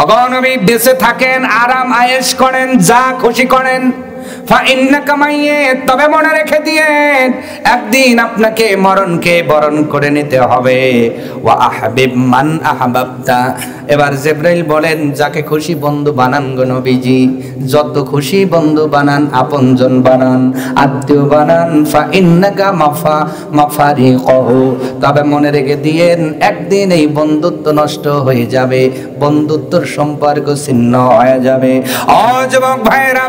ওগো নবী বেঁচে থাকেন, আরাম আয়েশ করেন, যা খুশি করেন। তবে মনে রেখে দিয়েন একদিন আপনাকে মরণকে বরণ করে নিতে হবে। ওয়া আহবিব মান আহবাবতা। এবার জিবরাইল বলেন যাকে খুশি বন্ধু বানান গো নবীজি, যত খুশি বন্ধু বানান, আপনজন বানান, আত্মীয় বানান। ফাইন্নাকা মাফারিকহু। তবে মনে রেখে দিয়েন একদিন এই বন্ধুত্ব নষ্ট হয়ে যাবে, বন্ধুত্বর সম্পর্ক ছিন্ন হয়ে যাবে। ও যুবক ভাইরা,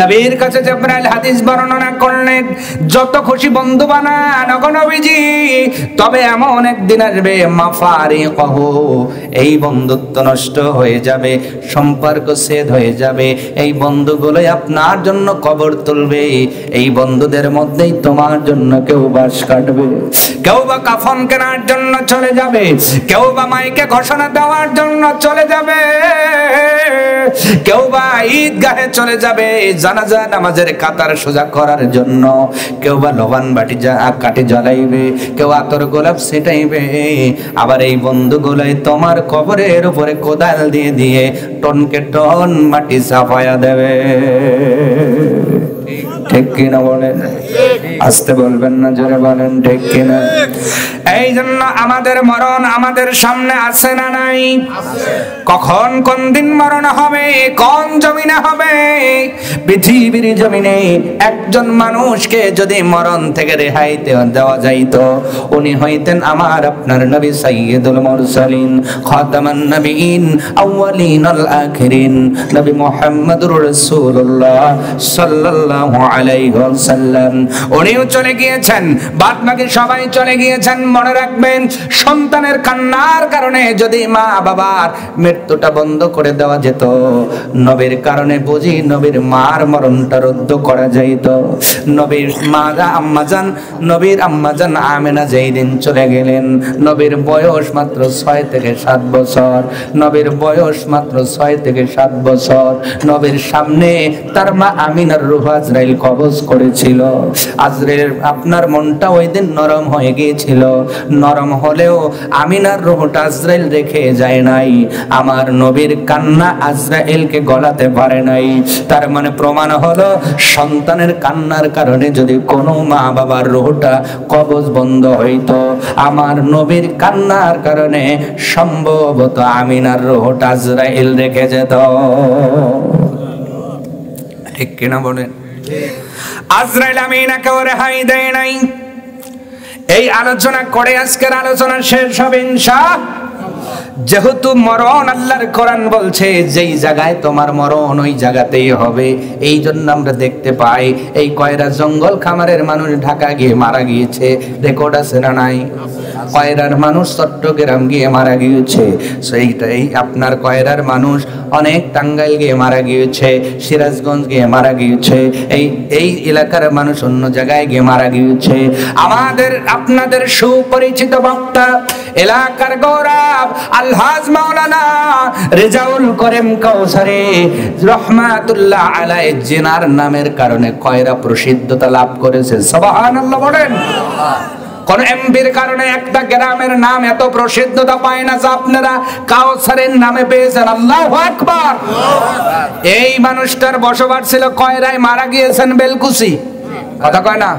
নবীর কাছে জিবরাইল হাদিস বর্ণনা করলেন যত খুশি বন্ধু বানান ওগো নবীজি, তবে এমন একদিন আসবে মাফারিকহু, এই বন্ধুত্ব নষ্ট হয়ে যাবে, সম্পর্ক ছেদ হয়ে যাবে। এই বন্ধুগুলোই আপনার জন্য কবর তুলবে, এই বন্ধুদের মধ্যেই তোমার জন্য কেউ বাস কাটবে, কেউ বা কাফন কেনার জন্য চলে যাবে, কেউ বা মাইকে ঘোষণা দেওয়ার জন্য চলে যাবে, কেউ বা ঈদগাহে চলে যাবে জানাজা নামাজের কাতার সোজা করার জন্য, কেউ বা লোবান বাটি কাঠি জ্বালাইবে, কেউ আতর গোলাপ ছিটাইবে। আবার এই বন্ধুগুলোই তোমার কবরের উপরে কোদাল দিয়ে দিয়ে টনকে টন মাটি চাপায়া দেবে। ঠিক কিনা বলেন? আসতে বলবেন না, জোরে বলেন ঠিক কিনা? এই জন্য আমাদের মরণ আমাদের সামনে আছে না নাই? কখন কোন দিন মরণ হবে, কোন জমিনে হবে? পৃথিবীর জমিনে একজন মানুষকে যদি মরণ থেকে রেহাই দেওয়া যাইত, উনি হইতেন আমার আপনার নবী সাইয়্যিদুল মুরসালিন, খাতামান নবীন, আউয়ালিন আল আখিরিন, নবী মুহাম্মদুর রাসূলুল্লাহ সাল্লাল্লাহু আলাইহি ওয়াসাল্লাম। উনিও চলে গিয়েছেন, বাদ বাকি সবাই চলে গিয়েছেন। মনে রাখবেন, সন্তানের কান্নার কারণে যদি মা বাবার মৃত্যুটা বন্ধ করে দেওয়া যেত, নবীর কারণে বুঝি নবীর মার মরণটা রদ্দ করা যাইত। নবীর নবীর আম্মাজান আমেনা যেই দিন চলে গেলেন, নবীর বয়স মাত্র 6 থেকে 7 বছর। নবীর বয়স মাত্র 6 থেকে 7 বছর। নবীর সামনে তার মা আমিনার রূহ আজরাইল কবজ করেছিল। আজরাইল আপনার মনটা ওই দিন নরম হয়ে গিয়েছিল, নরম হলেও আমিনার রূহটা আজরাইল রেখে যায় নাই। আমার নবীর কান্না আজরাইলকে গলাতে পারে নাই। তার মানে প্রমাণ হলো, সন্তানের কান্নার কারণে যদি কোনো মা বাবার রূহটা কবজ বন্ধ হইতো, আমার নবীর কান্নার কারণে সম্ভবত আমিনার রূহটা আজরাইল রেখে যেত। ঠিক কিনা বলেন? আজরাইল আমিনাকে রেহাই দেয় নাই। এই আলোচনা করে আজকের আলোচনা শেষ হবে ইনশাআল্লাহ। যেহেতু মরণ আল্লাহর কোরআন বলছে যেই জায়গায় তোমার মরণ ওই জায়গাতেই হবে, এই জন্য আমরা দেখতে পাই এই কয়রা জঙ্গল খামারের মানুষ ঢাকা গিয়ে মারা গিয়েছে, রেকর্ড আছে না নাই? কয়রার মানুষ চট্টগ্রাম গিয়ে মারা গিয়েছে, সেইটাই আপনার কয়রার মানুষ অনেক টাঙ্গাইল গিয়ে মারা গিয়েছে, সিরাজগঞ্জ গিয়ে মারা গিয়েছে, এই এলাকার মানুষ অন্য জায়গায় গিয়ে মারা গিয়েছে। আমাদের আপনাদের সুপরিচিত বক্তা, এলাকার গৌরব আলহাজ মাওলানা রেজাউল করিম কাউসারি রহমাতুল্লাহ আলাইহি জিনার নামের কারণে কয়রা প্রসিদ্ধতা লাভ করেছে। সুবহানাল্লাহ বলেন। কোন এমপির কারণে একটা গ্রামের নাম এত প্রসিদ্ধতা পায় না যা আপনারা কাউসারের নামে পেয়েছেন। আল্লাহু আকবার। এই মানুষটার বসবাস ছিল কয়রায়, মারা গিয়েছেন বেলকুচি। কথা কয় না?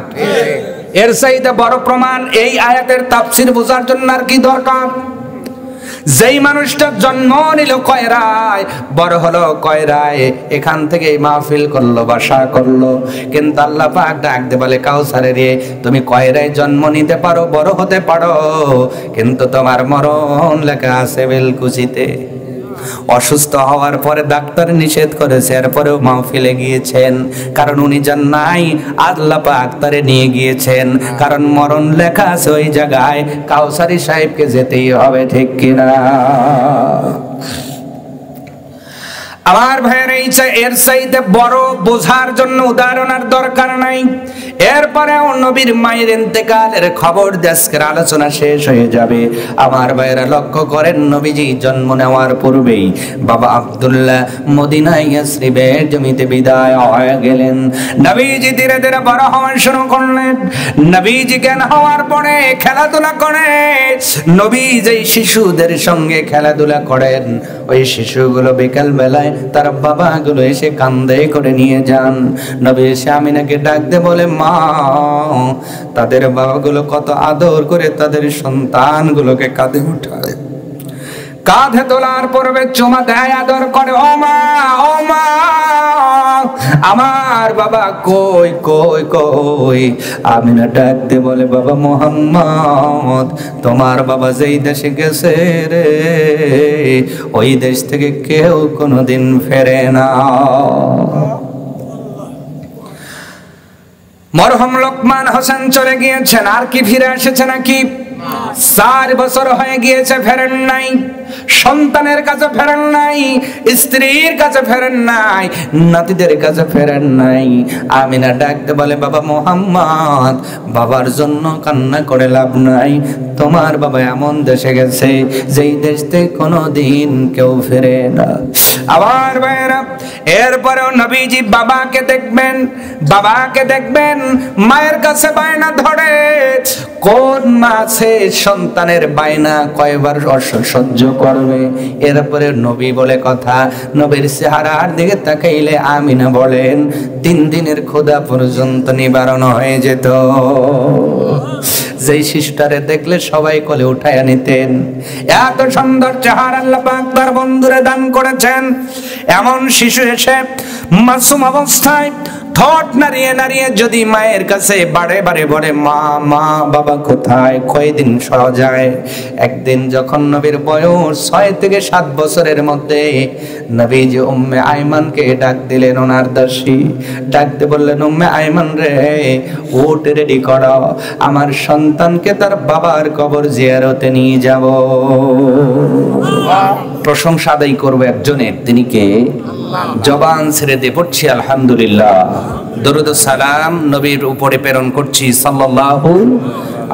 এর চাইতে বড় প্রমাণ এই আয়াতের তাফসীর বোঝার জন্য আর কি দরকার? যেই মানুষটা জন্ম নিল কয়রায়, বড় হলো কয়রায়, এখান থেকে মাহফিল করলো, বাসা করলো, কিন্তু আল্লাহ পাক ডাক দে বলে, কাউসারে রে, তুমি কয়রায় জন্ম নিতে পারো, বড় হতে পারো, কিন্তু তোমার মরণ লেখা আছে বেলকুচিতে। অসুস্থ হওয়ার পরে ডাক্তার নিষেধ করেছে, এরপরেও মাহফিলে গিয়েছেন, কারণ উনি যান নাই, আল্লাহ পাক তারে নিয়ে গিয়েছেন, কারণ মরণ লেখা আছে ওই জায়গায়, কাউসারি সাহেবকে যেতেই হবে। ঠিক কিনা? আমার ভাইয়ের এর চাইতে বড় বোঝার জন্য উদাহরণ আর দরকার নাই। এরপরে নবীর মায়ের ইন্তেকালের খবর আজকের আলোচনা শেষ হয়ে যাবে। আমার ভাইয়েরা লক্ষ্য করেন, নবীজি জন্ম নেওয়ার পূর্বেই বাবা আব্দুল্লাহ মদিনায় ইয়াসরিবের জমিতে বিদায় হয়ে গেলেন। নবীজি ধীরে ধীরে বড় হওয়া শুরু করলেন। নবীজি জ্ঞান হওয়ার পরে খেলাধুলা করে, নবী যেই শিশুদের সঙ্গে খেলাধুলা করেন, ওই শিশুগুলো বিকাল বেলায় তার বাবাগুলো এসে কান্দে করে নিয়ে যান। নবী এসে আমিনাকে ডাকতে বলে, মা, তাদের বাবাগুলো কত আদর করে তাদের সন্তানগুলোকে কাঁধে উঠায়, কাঁধে তোলার পূর্বে চুমা দেয়, আদর করে। ও মা, ও মা, আমার বাবা কই কই কই? আমিনা ডাকতে বলে, বাবা মুহাম্মদ, তোমার বাবা যেই দেশে গেছে রে, ওই দেশ থেকে কেউ কোনোদিন ফেরে না। মরহুম লোকমান হোসেন চলে গিয়েছেন, আর কি ফিরে এসেছে নাকি? 4 বছর হয়ে গিয়েছে, ফেরেন নাই। সন্তানের কাছে ফেরেন নাই, স্ত্রীর কাছে ফেরেন নাই, নাতিদের কাছে ফেরেন নাই। আমিনা ডাকতে বলে, বাবা মুহাম্মদ, বাবার জন্য কান্না করে লাভ নাই। তোমার বাবা এমন দেশে গেছে যেই দেশ থেকে কোনোদিন কেউ ফেরে না। আবার ভাইরা, এরপরেও নবীজি বাবাকে দেখবেন, বাবাকে দেখবেন, মায়ের কাছে বায়না ধরে। কোন মাছে সন্তানের বায়না কয়বার সহ্য করবে? এরপরে নবী বলে কথা, নবীর চেহারার দিকে তাকাইলে আমিনা বলেন 3 দিনের ক্ষুধা পর্যন্ত নিবারণ হয়ে যেত। যেই শিশুটারে দেখলে সবাই কোলে উঠাইয়া নিতেন। এত সুন্দর চেহারা আল্লাহ পাক তার বন্ধুরে দান করেছেন। এমন শিশু এসে মাসুম অবস্থায় ঠোঁট নাড়িয়ে নাড়িয়ে যদি মায়ের কাছে বারে বারে বলে, মা, মা, বাবা কোথায়, কয়দিন সহ যায়। একদিন যখন নবীর বয়স 6 থেকে 7 বছরের মধ্যে, নবীজি উম্মে আইমানকে ডাক দিলেন, ওনার দাসী ডাকতে বললেন, উম্মে আইমান রে, উঠ, রেডি করো, আমার সন্তানকে তার বাবার কবর জিয়ারতে নিয়ে যাব। প্রশংসা আদায় করবো একজনের, তিনি কে? জবান ছেড়ে দিয়ে পড়ছি আলহামদুলিল্লাহ, দরুদ ও সালাম নবীর উপরে প্রেরণ করছি সাল্লাল্লাহু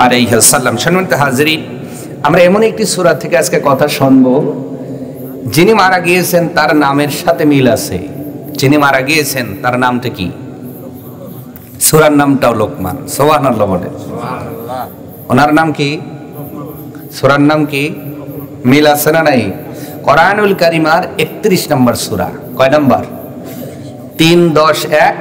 আলাইহি ওয়াসাল্লাম। সম্মানিত হাজিরিন, আমরা এমন একটি সূরা থেকে আজকে কথা শুনবো, যিনি মারা গিয়েছেন তার নামের সাথে মিল আছে। যিনি মারা গিয়েছেন তার নামটা কি? সূরার নামটাও লোকমান। সুবহানাল্লাহ বলেন। ওনার নাম কি? সূরার নাম কি? মিল আছে না নাই? কোরআনুল কারিমার 31 নম্বর সূরা। কয় নম্বর? 3, 10, 1,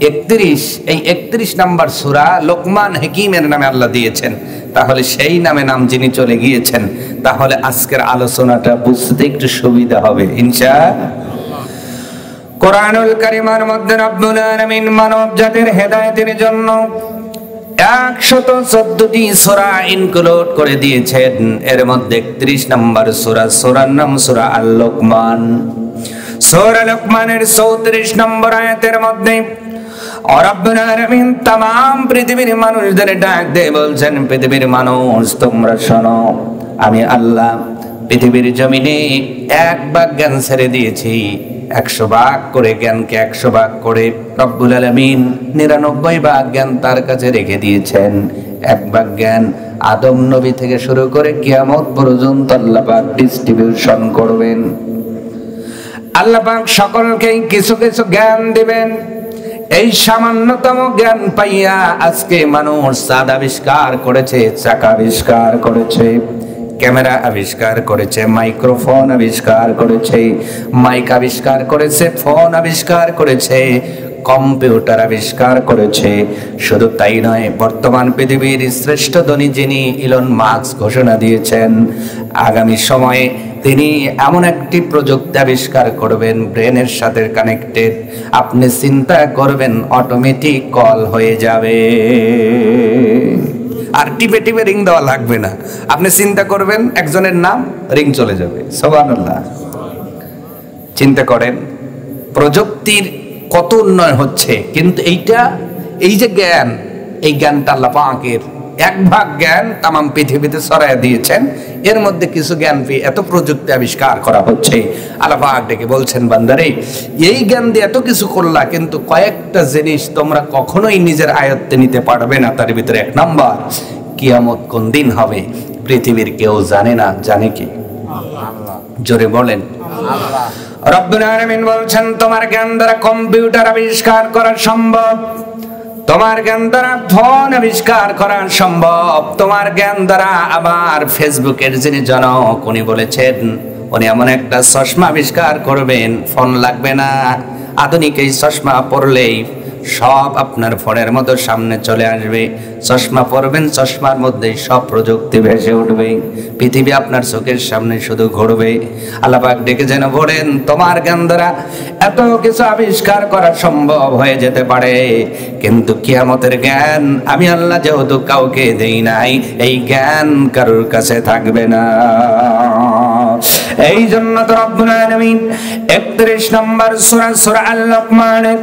31। এই 31 নম্বর সূরা লোকমান হাকিমের নামে আল্লাহ দিয়েছেন। তাহলে সেই নামে নাম যিনি চলে গিয়েছেন, তাহলে আজকের আলোচনাটা বুঝতে একটু সুবিধা হবে ইনশাআল্লাহ। কোরআনুল কারিমার মধ্যে রব্বুল আলামিন মানব জাতির হেদায়েতের জন্য 114টি সূরা ইনক্লুড করে দিয়েছেন। এর মধ্যে 31 নম্বর সূরা, সূরার নাম সূরা আল-লোকমান। সূরা লোকমানের 34 নম্বর আয়াতের মধ্যে রব্বুল আলামিন तमाम পৃথিবীর মানুষদের ডাক দিয়ে বলছেন, পৃথিবীর মানুষ তোমরা শোনো, আমি আল্লাহ পৃথিবীর জমিনে 1 ভাগ জ্ঞান ছেড়ে দিয়েছি। 100 ভাগ করে জ্ঞানকে 100 ভাগ করে রব্বুল আলামিন 99 ভাগ জ্ঞান তার কাছে রেখে দিয়েছেন। 1 ভাগ জ্ঞান আদম নবী থেকে শুরু করে কিয়ামত পর্যন্ত আল্লাহ পাক ডিস্ট্রিবিউশন করবেন। আল্লাহ পাক সকলকে কিছু কিছু জ্ঞান দিবেন। এই সামান্যতম জ্ঞান পাইয়া আজকে মানুষ চাঁদ আবিষ্কার করেছে, চাকা আবিষ্কার করেছে, ক্যামেরা আবিষ্কার করেছে, মাইক্রোফোন আবিষ্কার করেছে, মাইক আবিষ্কার করেছে, ফোন আবিষ্কার করেছে, কম্পিউটার আবিষ্কার করেছে। শুধু তাই নয়, বর্তমান পৃথিবীর শ্রেষ্ঠ ধনী যিনি ইলন মাস্ক ঘোষণা দিয়েছেন, আগামী সময়ে তিনি এমন একটি প্রযুক্তি আবিষ্কার করবেন ব্রেনের সাথে কানেক্টেড, আপনি চিন্তা করবেন অটোমেটিক কল হয়ে যাবে, আর টিপে টিপে রিং দেওয়া লাগবে না। আপনি চিন্তা করবেন একজনের নাম, রিং চলে যাবে। সুবহানাল্লাহ। চিন্তা করেন প্রযুক্তির কত উন্নয়ন হচ্ছে, কিন্তু এই যে জ্ঞান, এই জ্ঞানটা আল্লাহ পাকের এক ভাগ জ্ঞান তামাম পৃথিবীতে ছড়ায় দিয়েছেন। এর মধ্যে কিছু জ্ঞান পেয়ে এত প্রযুক্তি আবিষ্কার করা হচ্ছে। আল্লাহ পাক ডেকে বলছেন, বান্দারে এই জ্ঞান দিয়ে এত কিছু করলা, কিন্তু কয়েকটা জিনিস তোমরা কখনোই নিজের আয়ত্তে নিতে পারবে না। তার ভিতরে এক নাম্বার, কিয়ামত কোন দিন হবে পৃথিবীর কেউ জানে না। জানে কি? জোরে বলেন। রব্বুল আলামিন বলছেন, তোমার জ্ঞান দ্বারা কম্পিউটার আবিষ্কার করা সম্ভব, তোমার জ্ঞান দ্বারা ফোন আবিষ্কার করা সম্ভব, তোমার জ্ঞান দ্বারা আবার ফেসবুকের যিনি জনক উনি বলেছেন উনি এমন একটা চশমা আবিষ্কার করবেন, ফোন লাগবে না। আধুনিক এই চশমা পরলেই সব আপনার ফোনের মতো সামনে চলে আসবে। চশমা পরবেন, চশমার মধ্যে সব প্রযুক্তি ভেসে উঠবে, পৃথিবী আপনার চোখের সামনে শুধু ঘুরবে। আল্লাহ পাক ডেকে যেন বলেন, তোমার জ্ঞান দ্বারা এত কিছু আবিষ্কার করা সম্ভব হয়ে যেতে পারে, কিন্তু কিয়ামতের জ্ঞান আমি আল্লাহ যেহেতু কাউকে দেই নাই, এই জ্ঞান কারোর কাছে থাকবে না। এই জন্য তো রব্বুল আলামিন 31 নম্বর সূরা আল-লুকমানের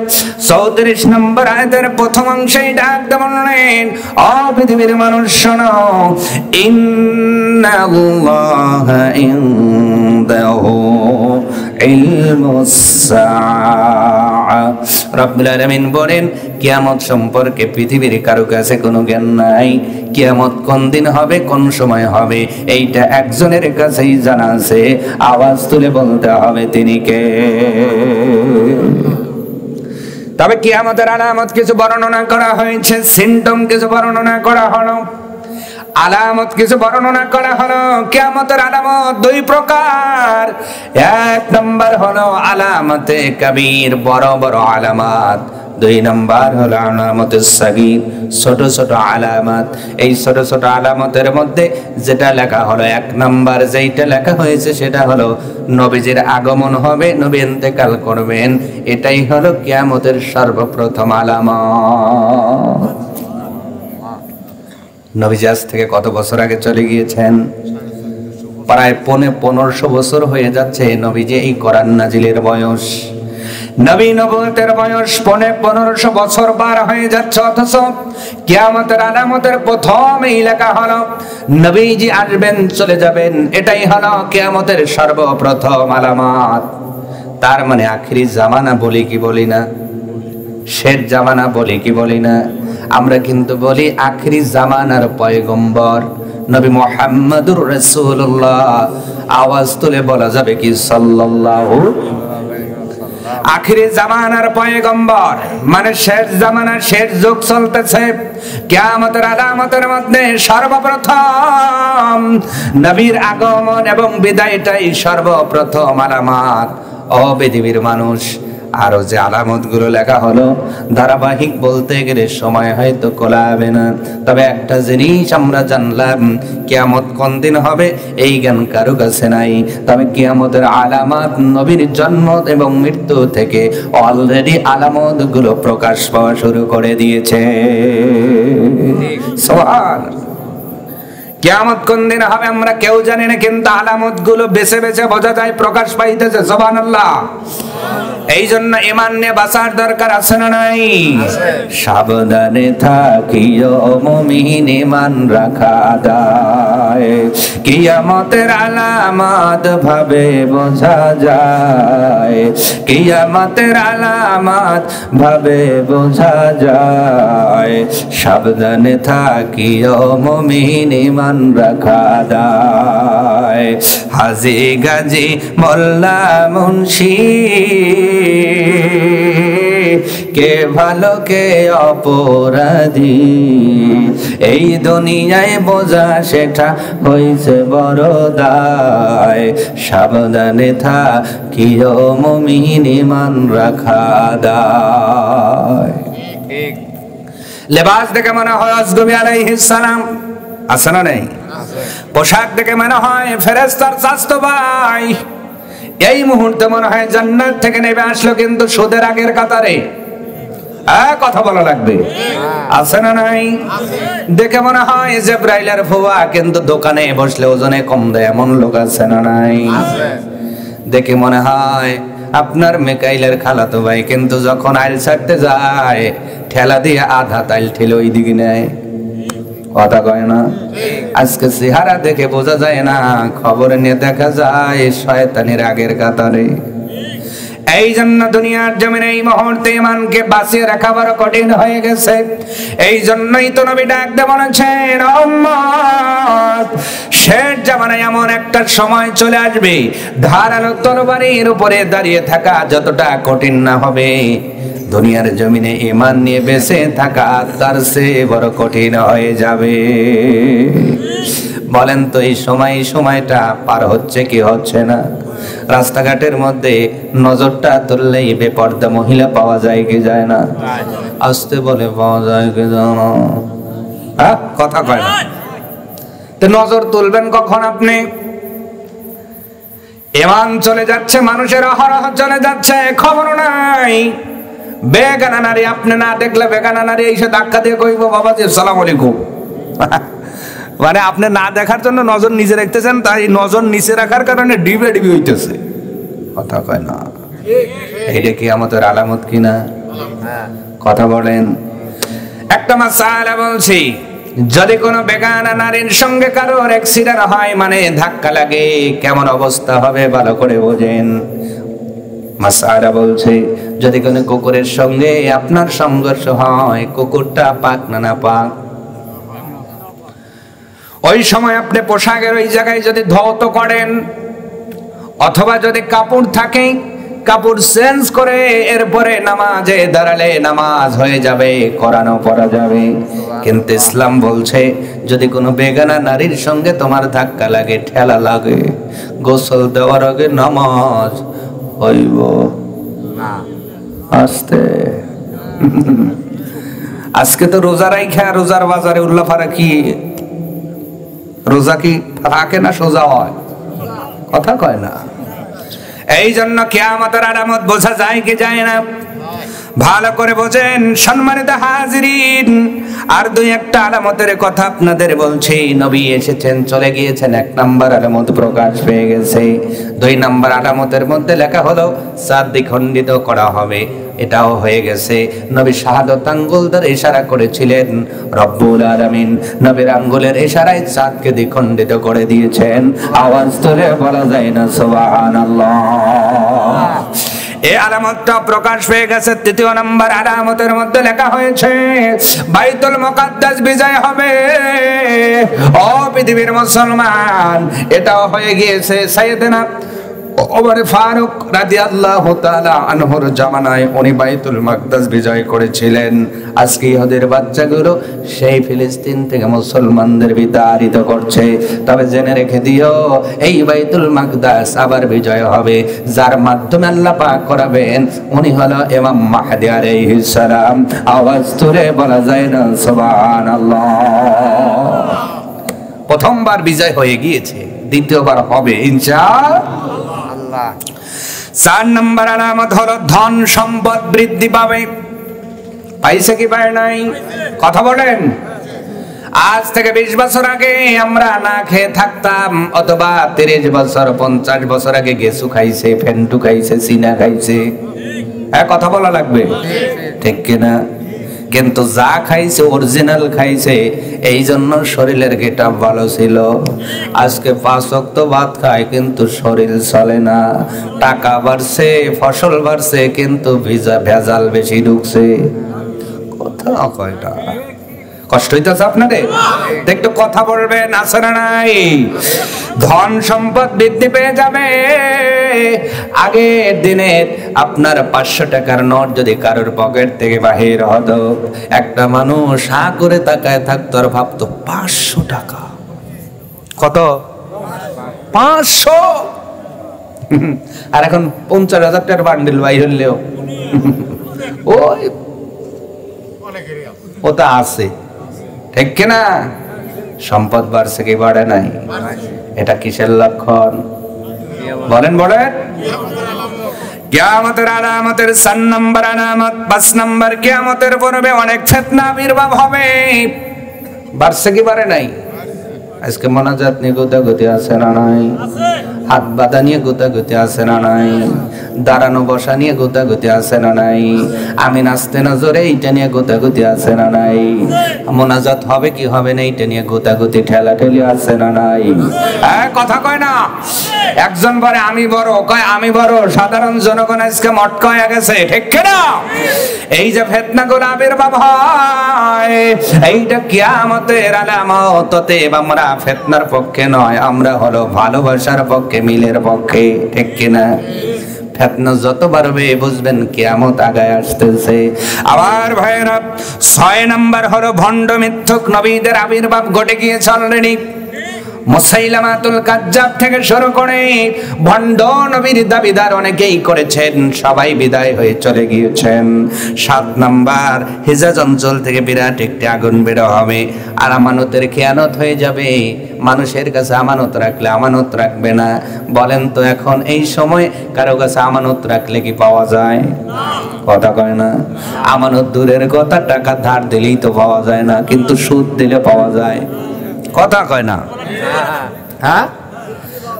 34 নম্বর আয়াতের প্রথম অংশেই ডাক দিয়ে বললেন, ও পৃথিবীর মানুষ শোনো, ইন্নাল্লাহা ইনদাহু ইলমুস সাআ। রব্বুল আলামিন বলেন, কিয়ামত সম্পর্কে পৃথিবীর কারো কাছে কোনো জ্ঞান নাই। কিয়ামত কোন দিন হবে, কোন সময় হবে, এইটা একজনের কাছেই জানা আছে। আওয়াজ তুলে বলতে হবে তিনি কে। তবে কিয়ামতের আলামত কিছু বর্ণনা করা হয়েছে, সিম্পটম কিছু বর্ণনা করা হলো, আলামত কিছু বর্ণনা করা হলো। কিয়ামতের আলামত দুই প্রকার। এক নম্বর হলো আলামতে কবির, বড় বড় আলামত। দুই নম্বর হলো আলামতে সগীর, ছোট ছোট আলামত। এই ছোট ছোট আলামতের মধ্যে যেটা লেখা হলো, এক নম্বর যেটা লেখা হয়েছে সেটা হলো নবীজির আগমন হবে, নবী ইন্তেকাল করবেন। এটাই হলো কিয়ামতের সর্বপ্রথম আলামত। নবীজি আজ থেকে কত বছর আগে চলে গিয়েছেন? প্রায় 1500 বছর হয়ে যাচ্ছে নবীজি এই কোরআন নাজিলের বয়স। নবী নবুয়তের বয়স 1500 বছর পার হয়ে যাচ্ছে, অথচ কিয়ামতের আলামতের প্রথমেই লেখা হলো নবীজি আসবেন, চলে যাবেন। এটাই হলো কিয়ামতের সর্বপ্রথম আলামত। তার মানে আখিরি জামানা বলি কি বলি না? শেষ জামানা বলি কি বলি না? আমরা কিন্তু বলি আখিরি জামানার পয়গম্বর নবী মুহাম্মদুর রাসূলুল্লাহ। আওয়াজ তুলে বলা যাবে কি সাল্লাল্লাহু? আখিরি জামানার পয়গম্বর মানে শেষ জামানার শেষ যুগ চলতেছে। কিয়ামতের আলামতের মধ্যে সর্বপ্রথম নবীর আগমন এবং বিদায়টাই সর্বপ্রথম আলামত। ও পৃথিবীর মানুষ, আরো যে আলামত গুলো লেখা হলো ধারাবাহিক বলতে গেলে সময় হয়তো কোলাবে না। তবে একটা জিনিস আমরা জানলাম, কিয়ামত কোন দিন হবে এই জ্ঞান কারো কাছে নাই। তবে কিয়ামতের আলামত নবীর জন্ম এবং মৃত্যু থেকে অলরেডি আলামত গুলো প্রকাশ পাওয়া শুরু করে দিয়েছে। সুবহানাল্লাহ। কিয়ামত কোন দিন হবে আমরা কেউ জানি না, কিন্তু আলামত গুলো বেছে বেছে বোঝা যায়, প্রকাশ পাইতেছে। সুবহানাল্লাহ। এই জন্য ঈমান নিয়ে বাঁচার দরকার আছে না নাই? সাবধানে থাকিও মুমিন, ঈমান রাখা দায়। কিয়ামতের আলামত ভাবে বোঝা যায়, কিয়ামতের আলামত ভাবে বোঝা যায়। সাবধানে থাকিও মুমিন, ঈমান রাখা দায়। হাজি গাজী মোল্লা মুন্সি, কে ভালো কে অপরাধী, এই দুনিয়ায় বোঝা সেটা হইছে বড় দায়। সাবধানে থাকিও মুমিন, ঈমান রাখা দায়। লেবাস দেখে মনে হয় আজগবি আলাইহিস সালাম, আছে না নাই? পোশাক দেখে মনে হয় ফেরেশতার চাচতো ভাই। এই মুহূর্তে মনে হয় জান্নাত থেকে নেমে আসলো, কিন্তু সুদের আগের কাতারে। কথা বলা লাগবে, আছে না নাই? দেখে মনে হয় জিবরাইলের ফুয়া, কিন্তু দোকানে বসলে ওজনে কম দেয়, এমন লোক আছে না নাই? দেখে মনে হয় আপনার মিকাইলের খালাতো ভাই, কিন্তু যখন আইল ছাড়তে যায় ঠেলা দিয়ে আধা তাইল ঠেলে ওই দিকে নেয়। কথা কয় না? আজকে চেহারা দেখে বোঝা যায় না, খবর নিয়ে দেখা যায় শয়তানের আগের কাতারে। এই জন্য দুনিয়ার জমিনে এই মুহূর্তে ইমানকে বাঁচিয়ে রাখা বড় কঠিন হয়ে গেছে। এই জন্যই তো নবী ডাক দিয়ে বলেছেন, উম্মত শেষ জামানায় এমন একটা সময় চলে আসবে, ধারালো তরবারির উপরে দাঁড়িয়ে থাকা যতটা কঠিন না হবে, দুনিয়ার জমিনে ঈমান নিয়ে বেঁচে থাকা তার চেয়ে বড় কঠিন হয়ে যাবে। বলেন তো এই সময়টা পার হচ্ছে কি হচ্ছে না? রাস্তাঘাটের মধ্যে নজরটা তুললেই বেপর্দা মহিলা পাওয়া যায় কি যায় না? আসতে বলে পাওয়া যায় কি যায় না? কথা কয় না। তো নজর তুলবেন কখন আপনি? ঈমান চলে যাচ্ছে, মানুষের অহরহ চলে যাচ্ছে, খবর নাই। বেগানা নারী আপনি না দেখলে বেগানা নারী এসে ধাক্কা দিয়ে কইব, বাবাজি আসসালামু আলাইকুম। মানে আপনি না দেখার জন্য নজর নিচে রাখতেছেন, তাই নজর নিচে রাখার কারণে ডিবে ডিবি হইতেছে। কথা কয় না? এইটা কি আমাদের আলামত কিনা? কথা বলেন। একটা মাসালা বলছি, যদি কোনো বেগানা নারীর সঙ্গে কারোর অ্যাক্সিডেন্ট হয়, মানে ধাক্কা লাগে, কেমন অবস্থা হবে ভালো করে বোঝেন। মাসালা বলছে, যদি কোনো কুকুরের সঙ্গে আপনার সংঘর্ষ হয়, কুকুরটা পাক না পাক, ওই সময় আপনি পোশাকের ওই জায়গায় যদি ধৌত করেন, অথবা যদি কাপড় থাকে কাপড় চেঞ্জ করে এরপরে নামাজে দাঁড়ালে নামাজ হয়ে যাবে, কোরআনও পড়া যাবে। কিন্তু ইসলাম বলছে, যদি কোনো বেগানা নারীর সঙ্গে তোমার ধাক্কা লাগে, ঠেলা লাগে, গোসল দেওয়ার আগে নামাজ হইব না। আস্তে আজকে তো রোজা রাইখা রোজার বাজারে উল্লাফারা কি রোজা কি রাখে না সোজা হয়? কথা কয় না। এই জন্য কিয়ামতের আলামত বোঝা যায় কি যায় না? ভালো করে বোঝেন সম্মানিত হাজিরিন। আর দুই একটা আলামতের কথা আপনাদের বলছি। নবী এসেছেন, চলে গিয়েছেন, এক নাম্বার আলামত প্রকাশ পেয়ে গেছে। দুই নাম্বার আলামতের মধ্যে লেখা হলো চাঁদ দ্বিখণ্ডিত করা হবে, এটাও হয়ে গেছে। নবী শাহাদত আঙ্গুল ধরে ইশারা করেছিলেন, রব্বুল আলামিন নবীর আঙ্গুলের ইশারায় চাঁদকে দ্বিখণ্ডিত করে দিয়েছেন। আওয়াজ তুলে বলা যায় না সুবহানাল্লাহ। এই আলামতটা প্রকাশ পেয়ে গেছে। তৃতীয় নাম্বার আলামতের মধ্যে লেখা হয়েছে বাইতুল মুকাদ্দাস বিজয় হবে। ও পৃথিবীর মুসলমান, এটাও হয়ে গিয়েছে। সাইয়েদনা ওমর ফারুক রাদিয়াল্লাহু তাআলা আনহুর জামানায় উনি বাইতুল মাকদাস বিজয় করেছিলেন। আজকে ইহুদের বাচ্চাগুলো সেই ফিলিস্তিন থেকে মুসলমানদের বিতাড়িত করছে। তবে জেনে রেখে দিও, এই বাইতুল মাকদাস আবার বিজয় হবে। যার মাধ্যমে আল্লাহ পাক করাবেন উনি হলো ইমাম মাহদী আলাইহিস সালাম। আওয়াজ তুলে বলা যায় না সুবহানাল্লাহ। প্রথমবার বিজয় হয়ে গিয়েছে, দ্বিতীয়বার হবে ইনশাআল্লাহ। 4 নম্বর আলামত হলো ধন সম্পদ বৃদ্ধি পাবে। পাইছে কি পায় নাই? কথা বলেন। আজ থেকে 20 বছর আগে আমরা না খেয়ে থাকতাম, অথবা 30 বছর 50 বছর আগে গেসু খাইছে, ফেন্টু খাইছে, সিনা খাইছে। কথা বলা লাগবে, ঠিক কিনা? কিন্তু যা খাইছে অরিজিনাল খাইছে, এই জন্য শরীরের গেটআপ ভালো ছিল। আজকে 5 ওয়াক্ত ভাত খায় কিন্তু শরীর চলে না। টাকা বাড়ছে, ফসল বাড়ছে, কিন্তু ভেজাল বেশি ঢুকছে। কথা কয়টা কষ্ট হইতেছে আপনাদের? একটু কথা বলবেন, আছে না নাই? ধন সম্পদ বৃদ্ধি পেয়ে যাবে। আগের দিনে আপনার 500 টাকার নোট যদি কারোর পকেট থেকে বাহির হতো, একটা মানুষ হা করে তাকায় থাকতো আর ভাবতো 500 টাকা। কত? 500। আর এখন 50,000 টাকার বান্ডিল বাইর হলেও ওই ওটা আছে, ঠিক কিনা? সম্পদ বাড়ছে কি বাড়ে নাই? এটা কিসের লক্ষণ? বলেন বলেন। কিয়ামতের আলামতের 4 নম্বর আলামত, 5 নম্বর, কিয়ামতের পূর্বে অনেক ফিতনা আবির্ভাব হবে। বাড়ছে কি বাড়ে নাই? আজকে মোনাজাত নিয়ে গতি আছে না নাই? হাত বাঁধা নিয়ে গোতাগুতি আছে না নাই? দাঁড়ানো বসা নিয়ে গোতাগুতি আছে না নাই? আমি নাচতে না জোরে এইটা নিয়ে গোতাগুতি আছে না নাই? মোনাজাত হবে কি হবে না এইটা নিয়ে গোতাগুতি ঠেলাঠেলি আছে না নাই? কথা কয় না। একজন বলে আমি বড়, কয় আমি বড়, সাধারণ জনগণ আজকে মটকা হয়ে গেছে, ঠিক কিনা? এই যে ফিতনাগুলো আবির্ভাব হয়, এইটা কিয়ামতের আলামত। অতএব আমরা ফিতনার পক্ষে নয়, আমরা হলো ভালোবাসার পক্ষে, মিলের পক্ষে, ঠিক কিনা? ফিতনা যত বাড়বে বুঝবেন কিয়ামত আগায় আসতেছে। আবার ভাইরা 6 নাম্বার হলো ভণ্ড মিথ্যুক নবীদের আবির্ভাব ঘটে গিয়েছে অলরেডি। মুসাইলামাতুল কাজ্জাব থেকে শুরু করে ভণ্ড নবীর দাবিদার অনেকেই করেছেন, সবাই বিদায় হয়ে চলে গিয়েছেন। 7 নাম্বার হিজাজ অঞ্চল থেকে বিরাট একটি আগুন বের হবে, আর আমানতের খেয়ানত হয়ে যাবে। মানুষের কাছে আমানত রাখলে আমানত রাখবে না। বলেন তো এখন এই সময় কারো কাছে আমানত রাখলে কি পাওয়া যায়? কথা কয় না। আমানত দূরের কথা, টাকা ধার দিলেই তো পাওয়া যায় না, কিন্তু সুদ দিলে পাওয়া যায়। কথা কয় না। হ্যাঁ,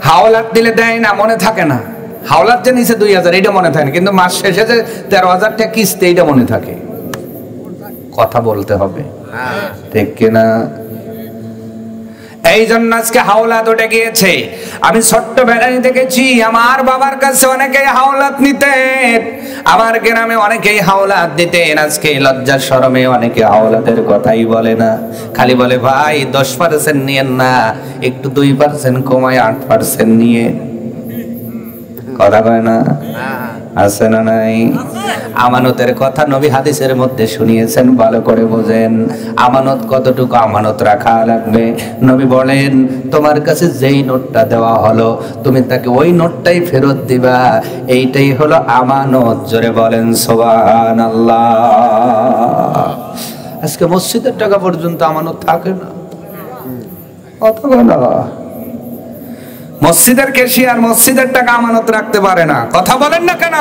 হাওলাত দিলে দেয় না, মনে থাকে না। হাওলাত যে নিচে 2000 এইটা মনে থাকে না, কিন্তু মাস শেষে যে 13,000 টাকা কিস্তি এইটা মনে থাকে। কথা বলতে হবে, ঠিক কিনা? এই জন্য আজকে হাওলাত উঠে গিয়েছে। আমি ছোট্টবেলায় দেখেছি আমার বাবার কাছে অনেকেই হাওলাত নিতেন, আমার গ্রামে অনেকেই হাওলাত দিতেন। আজকে লজ্জার শরমে অনেকে হাওলাতের কথাই বলে না, খালি বলে ভাই 10% নিয়েন না, একটু 2% কমায় 8% নিয়ে। কথা কয় না, আছে না নাই? আমানতের কথা নবী হাদিসের মধ্যে শুনিয়েছেন, ভালো করে বোঝেন। আমানত কতটুকু আমানত রাখা লাগবে। নবী বলেন তোমার কাছে যেই নোটটা দেওয়া হলো তুমি তাকে ওই নোটটাই ফেরত দিবা, এইটাই হলো আমানত। জোরে বলেন সুবহানাল্লাহ। আজকে মসজিদের টাকা পর্যন্ত আমানত থাকে না। কত বলা, মসজিদের ক্যাশিয়ার মসজিদের টাকা আমানত রাখতে পারে না। কথা বলেন না কেন?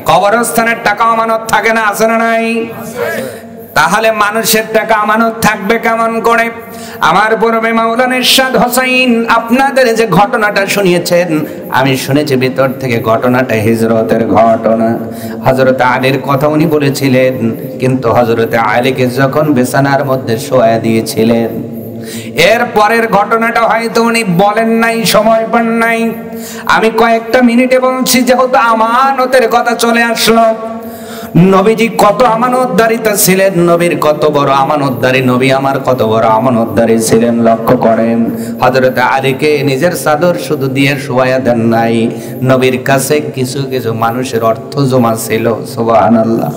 কবরস্থানের টাকা আমানত থাকে না, আছে না নাই? তাহলে মানুষের টাকা আমানত থাকবে কেমন করে? আমার পূর্বে মাওলানা ইরশাদ হোসেন আপনাদের যে ঘটনাটা শুনিয়েছেন, আমি শুনেছি ভিতর থেকে ঘটনাটা হিজরতের ঘটনা। হযরত আলীর কথা উনি বলেছিলেন, কিন্তু হযরত আলীকে যখন বিছানার মধ্যে শোয়া দিয়েছিলেন, এর পরের ঘটনাটা হয়তো উনি বলেন নাই, সময় পান নাই। আমি কয়েকটা মিনিটে বলছি, যেহেতু আমানতের কথা চলে আসলো। নবীজি কত আমানতদারিতা ছিলেন, নবীর কত বড় আমানতদারি, নবী আমার কত বড় আমানতদারি ছিলেন লক্ষ্য করেন। হযরত আলীকে নিজের চাদর শুধু দিয়ে শোয়া দেন নাই, নবীর কাছে কিছু কিছু মানুষের অর্থ জমা ছিল। সুবহানাল্লাহ।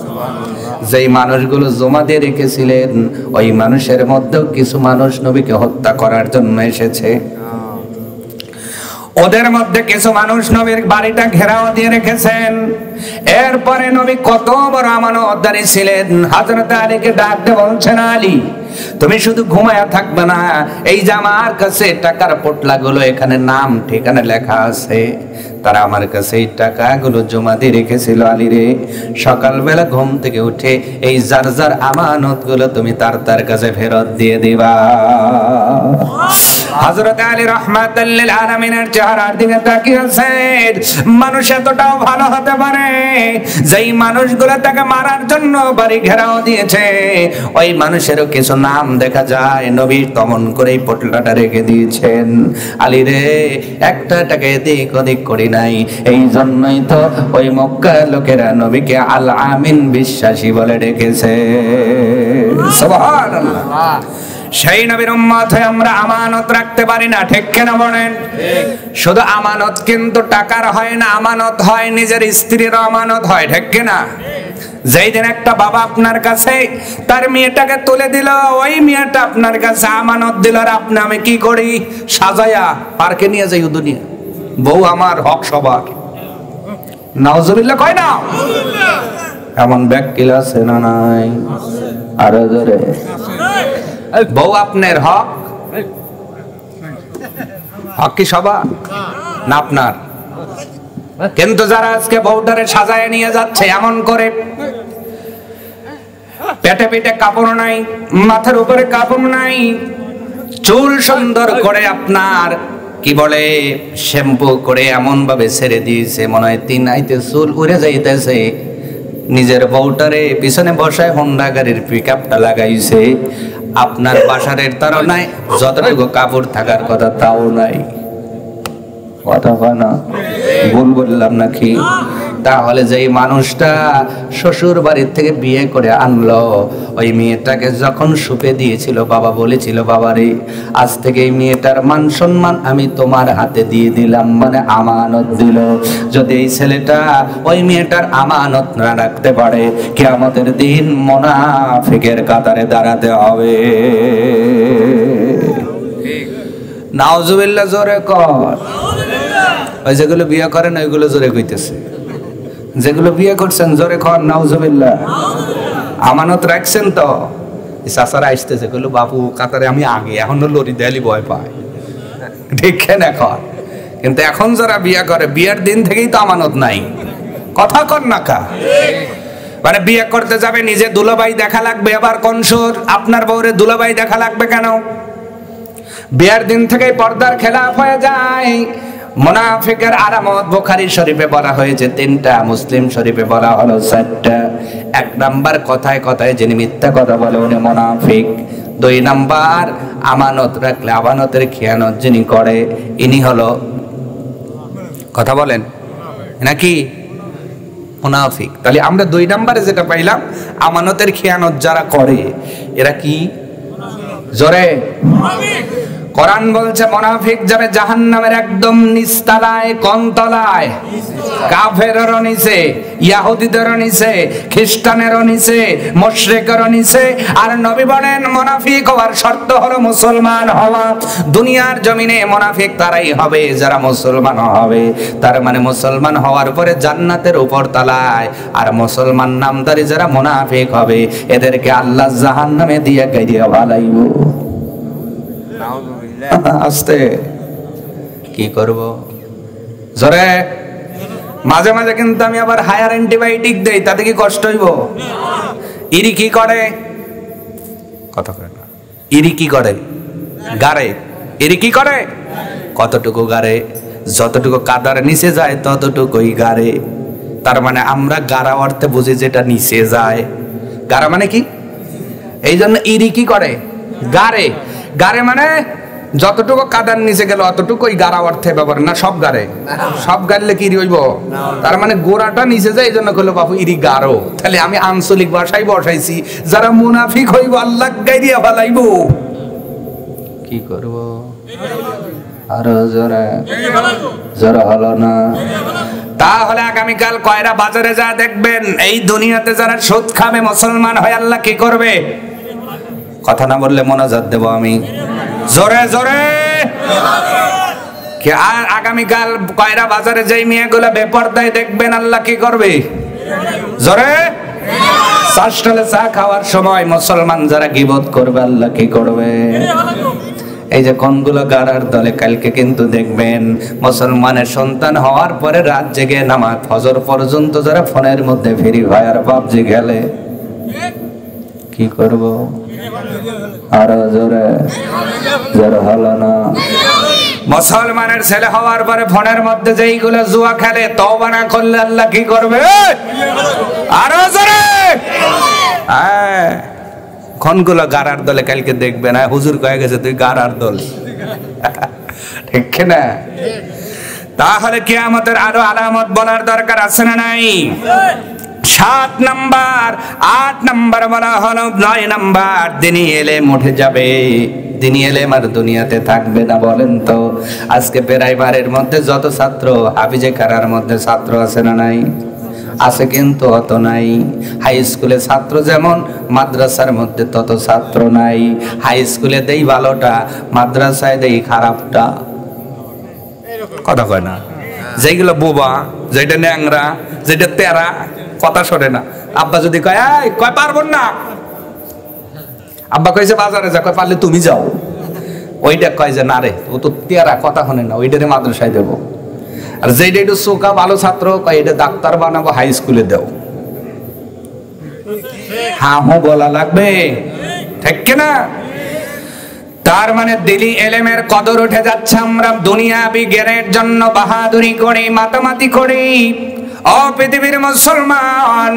যেই মানুষগুলো জমা দিয়ে রেখেছিলেন, ওই মানুষের মধ্যেও কিছু মানুষ নবীকে হত্যা করার জন্য এসেছে। ওদের মধ্যে কিছু মানুষ নবীর বাড়িটা ঘেরাও দিয়ে রেখেছেন। এরপরে নবী কত বড় আমানতদারি ছিলেন। হযরত আলীকে ডাক দিয়ে বলছেন, আলী তুমি শুধু ঘুমায়া থাকবে না, এই যে আমার কাছে টাকার পোটলাগুলো, এখানে নাম ঠিকানা লেখা আছে, তারা আমার কাছে এই টাকাগুলো জমা দিয়ে রেখেছিল। আলী রে, সকালবেলা ঘুম থেকে উঠে এই যার যার আমানতগুলো তুমি তার কাছে ফেরত দিয়ে দিবা। হযরত আলী রাহমাতুল লিল আলামিনের চেহারার দিকে তাকিয়ে আছেন। মানুষ এতটাও ভালো হতে পারে, যেই মানুষগুলো তাকে মারার জন্য বাড়ি ঘেরাও দিয়েছে, ওই মানুষেরও কিছু নাম দেখা যায়। নবী তমন করেই পোটলাটা রেখে দিয়েছেন। আলী রে, একটা টাকা এদিক ওদিক করি নাই, এই জন্যই তো ওই মক্কার লোকেরা নবীকে আল আমিন, বিশ্বাসী বলে ডেকেছে। সুবহানাল্লাহ। সেই নবীর উম্মত হয়ে আমরা আমানত রাখতে পারি না, ঠিক কেন বলেন? শুধু আমানত কিন্তু টাকার হয় না, আমানত হয় নিজের স্ত্রীর আমানত হয়, ঠিক কিনা? যেই দিন একটা বাবা আপনার কাছে তার মেয়েটাকে তুলে দিল, ওই মেয়েটা আপনার কাছে আমানত দিল, আর আপনি আমি কি করি? সাজায়া পার্কে নিয়ে যাই দুনিয়া, বউ আমার হক সবার। নাউজুবিল্লাহ কয় না? এমন ব্যক্তি আছে না নাই? আরো জোরে। বউ আপনার হক, হক কি সবার না আপনার? কিন্তু যারা আজকে বউটারে সাজায় নিয়ে যাচ্ছে এমন করে, পেটে পেটে কাপড় নাই, মাথার উপরে কাপড় নাই, চুল সুন্দর করে আপনার কি বলে শ্যাম্পু করে এমন ভাবে ছেড়ে দিয়েছে মনে হয় 3 আইতে চুল উড়ে যাইতেছে। নিজের বউটারে পিছনে বসায় হোন্ডা গাড়ির পিকআপটা লাগাইছে। আপনার বাসারের তারও নাই, যতটুকু কাপড় থাকার কথা তাও নাই। কথা হয় না? ভুল বললাম নাকি? তাহলে যেই মানুষটা শ্বশুর বাড়ির থেকে বিয়ে করে আনলো, ওই মেয়েটাকে যখন সুপে দিয়েছিল, বাবা বলেছিল বাবারে আজ থেকে এই মেয়েটার মান সম্মান আমি তোমার হাতে দিয়ে দিলাম, মানে আমানত দিল। যদি এই ছেলেটা ওই মেয়েটার আমানত না রাখতে পারে, কিয়ামতের দিন মুনাফিকের কাতারে দাঁড়াতে হবে। নাউজুবিল্লাহ, জোরে কর। ওই যেগুলো বিয়ে করেন ওইগুলো জোরে কইতেছে, যেগুলো বিয়ে করছেন জোরে কর নাউজুবিল্লাহ। আমানত রাখছেন তো? চাচারা আসতেছে, কইলো বাবু কাতারে আমি আগে, এখনো লরি দেয়ালি ভয় পায়, ঠিক না কর। কিন্তু এখন যারা বিয়ে করে, বিয়ের দিন থেকেই তো আমানত নাই। কথা কর না কা? মানে বিয়ে করতে যাবে নিজে দুলাভাই দেখা লাগবে, আবার কোন সুর আপনার বউরে দুলাভাই দেখা লাগবে কেন? বিয়ের দিন থেকেই পর্দার খেলাফ হয়ে যায়। মুনাফিকের আলামত বুখারী শরীফে বলা হয়েছে 3টা, মুসলিম শরীফে বলা হলো 4টা। 1 নাম্বার কথায় কথায় যিনি মিথ্যা কথা বলে উনি মুনাফিক। 2 নাম্বার আমানত রাখলে আমানতের খেয়ানত যিনি করে ইনি হলো, কথা বলেন নাকি, মুনাফিক। তাহলে আমরা 2 নাম্বারে যেটা পাইলাম, আমানতের খেয়ানত যারা করে এরা কি? জোরে। কোরআন বলছে মুনাফিক যাবে জাহান্নামের একদম নিচতলায়, কোন তলায়? কাফেরেরও নিচে, ইহুদিদেরও নিচে, খ্রিস্টানেরও নিচে, মুশরিকেরও নিচে। আর নবী বলেন মুনাফিক হওয়ার শর্ত হলো মুসলমান হওয়া। দুনিয়ার জমিনে মুনাফিক তারাই হবে যারা মুসলমান হবে। তার মানে মুসলমান হওয়ার পরে জান্নাতের উপর তলায়, আর মুসলমান নামদারি যারা মুনাফিক হবে এদেরকে আল্লাহ জাহান্নামে দিয়ে গাইয়া ভালাইব। আস্তে কি করব? জোরে। মাঝে মাঝে কিন্তু আমি আবার হায়ার অ্যান্টিবায়োটিক দেই, তাতে কি কষ্ট হইব? ইরি কি করে? কথা কয় না। ইরি কি করে? গারে। ইরি কি করে? কতটুকু গারে? যতটুকু কাদার নিচে যায় ততটুকুই গারে। তার মানে আমরা গারা অর্থে বুঝি যেটা নিচে যায়। গারা মানে কি? এই জন্য ইরি কি করে? গারে। গারে মানে যতটুকু কাদার নিচে গেল অতটুকুই গারা অর্থে ব্যবহার না, সব গারে। সব গাড়লে কি ইরি হইব? তার মানে গোড়াটা নিচে যায়, এই জন্য কইলো বাবু ইরি গারো। তাহলে আমি আঞ্চলিক ভাষায় বসাইছি, যারা মুনাফিক হইব আল্লাহ গাইরিয়া ফালাইব। কি করব? আরো জোরে। জোরে হলো না? তাহলে আগামীকাল কয়রা বাজারে যা দেখবেন, এই দুনিয়াতে যারা সুদ খাবে মুসলমান হয় আল্লাহ কি করবে? কথা না বললে মোনাজাত দেব আমি। জোরে জোরে। আর আগামীকাল কয়রা বাজারে যেই মেয়েগুলো বেপরদায় দেখবেন আল্লাহ কি করবে? জোরে। চাষটালে চা খাওয়ার সময় মুসলমান যারা গীবত করবে আল্লাহ কি করবে? এই যে কোনগুলো গারার দলে, কালকে কিন্তু দেখবেন মুসলমানের সন্তান হওয়ার পরে রাত জেগে নামাজ ফজর পর্যন্ত যারা ফোনের মধ্যে ফ্রি ফায়ার পাবজি খেলে। কি করব? আরো জোরে। জোরে হলো না? মুসলমানের ছেলে হওয়ার পরে ফোনের মধ্যে যেইগুলো জুয়া খেলে, তওবা না করলে আল্লাহ কি করবে? আরো জোরে। হ্যাঁ, কোনগুলো গারার দলে কালকে দেখবে না, হুজুর কয়ে গেছে তুই গারার দল, ঠিক না? তাহলে কিয়ামতের আরো আলামত বলার দরকার আছে না নাই? 7 নাম্বার, 8 নাম্বার বলা হলো। 9 নাম্বার দিনী এলেম উঠে যাবে। দিনী এলেম আর দুনিয়াতে থাকবে না। বলেন তো আজকে প্রাইমারির মধ্যে যত ছাত্র, হাফিজে কারার মধ্যে ছাত্র আছে না নাই? আছে, কিন্তু অত নাই। হাই স্কুলে ছাত্র যেমন, মাদ্রাসার মধ্যে তত ছাত্র নাই। হাই স্কুলে দেই ভালোটা, মাদ্রাসায় দেই খারাপটা। কথা কয় না? যেগুলো বোবা, যেটা ন্যাংরা, যেটা তেরা, কথা শোনে না। আব্বা যদি কয় এই কয় পারবো না, আব্বা কইছে বাজারে যা, কয় পারলে তুমি যাও, ওইটা কয় যে না রে ও তো তেরা, কথা শোনে না, ওইটারে মাদ্রাসায় দেবো। আর যেটা একটু চোখা ভালো ছাত্র, কয় এটা ডাক্তার বানাবো, হাই স্কুলে দেও। হ্যাঁ হ্যাঁ বলা লাগবে, ঠিক না? তার মানে দিলি এলেমের কদর উঠে যাচ্ছে। আমরা দুনিয়াবি জ্ঞানের জন্য বাহাদুরি করি, মাতামাতি করি। ও পৃথিবীর মুসলমান,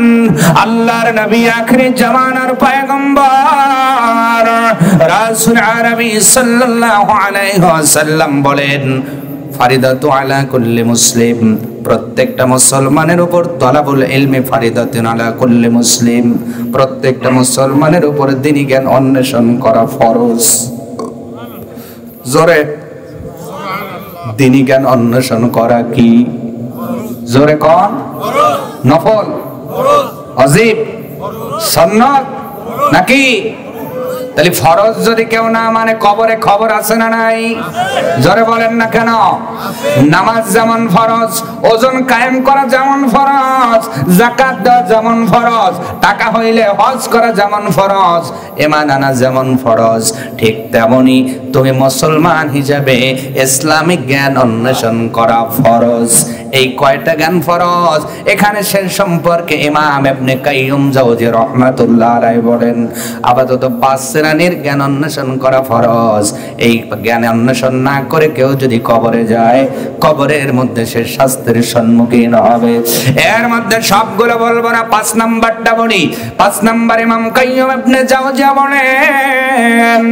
আল্লাহর নবী আখিরি জামানার পয়গম্বর রাসূল আরবি সাল্লাল্লাহু আলাইহি ওয়াসাল্লাম বলেন, ফারিদাতু আলা কুল্লি মুসলিম, প্রত্যেকটা মুসলমানের উপর তলাবুল ইলমি ফারিদাতুন আলা কুল্লি মুসলিম, প্রত্যেকটা মুসলমানের উপর দ্বীনি জ্ঞান অন্বেষণ করা ফরজ। জোরে দ্বীনি জ্ঞান অন্বেষণ করা কি? জোরে কোন? নফল, ওয়াজিব, সুন্নাত নাকি? তাহলে ফরজ যদি কেউ না মানে কবরে খবর আছে না নাই? জোরে বলেন না কেন? নামাজ যেমন ফরজ, ওজন কায়েম করা যেমন ফরজ, যাকাত দেওয়া যেমন ফরজ, টাকা হইলে হজ করা যেমন ফরজ, ঈমান আনা যেমন ফরজ, ঠিক তেমনি তুমি মুসলমান হিসাবে ইসলামিক জ্ঞান অন্বেষণ করা ফরজ। এই কয়টা জ্ঞান ফরজ এখানে সে সম্পর্কে ইমাম ইবনে কাইয়্যিম জাওজি রাহমাতুল্লাহ আলাইহি বলেন, আপাতত 5 শ্রেণীর জ্ঞান অন্বেষণ করা ফরজ। এই জ্ঞান অন্বেষণ না করে কেউ যদি কবরে যায়, কবরের মধ্যে সে শাস্তির সম্মুখীন হবে। এর মধ্যে সবগুলো বলবো না, 5 নাম্বারটা বলি। 5 নাম্বার ইমাম কাইয়্যিম ইবনে জাওজি বলেন,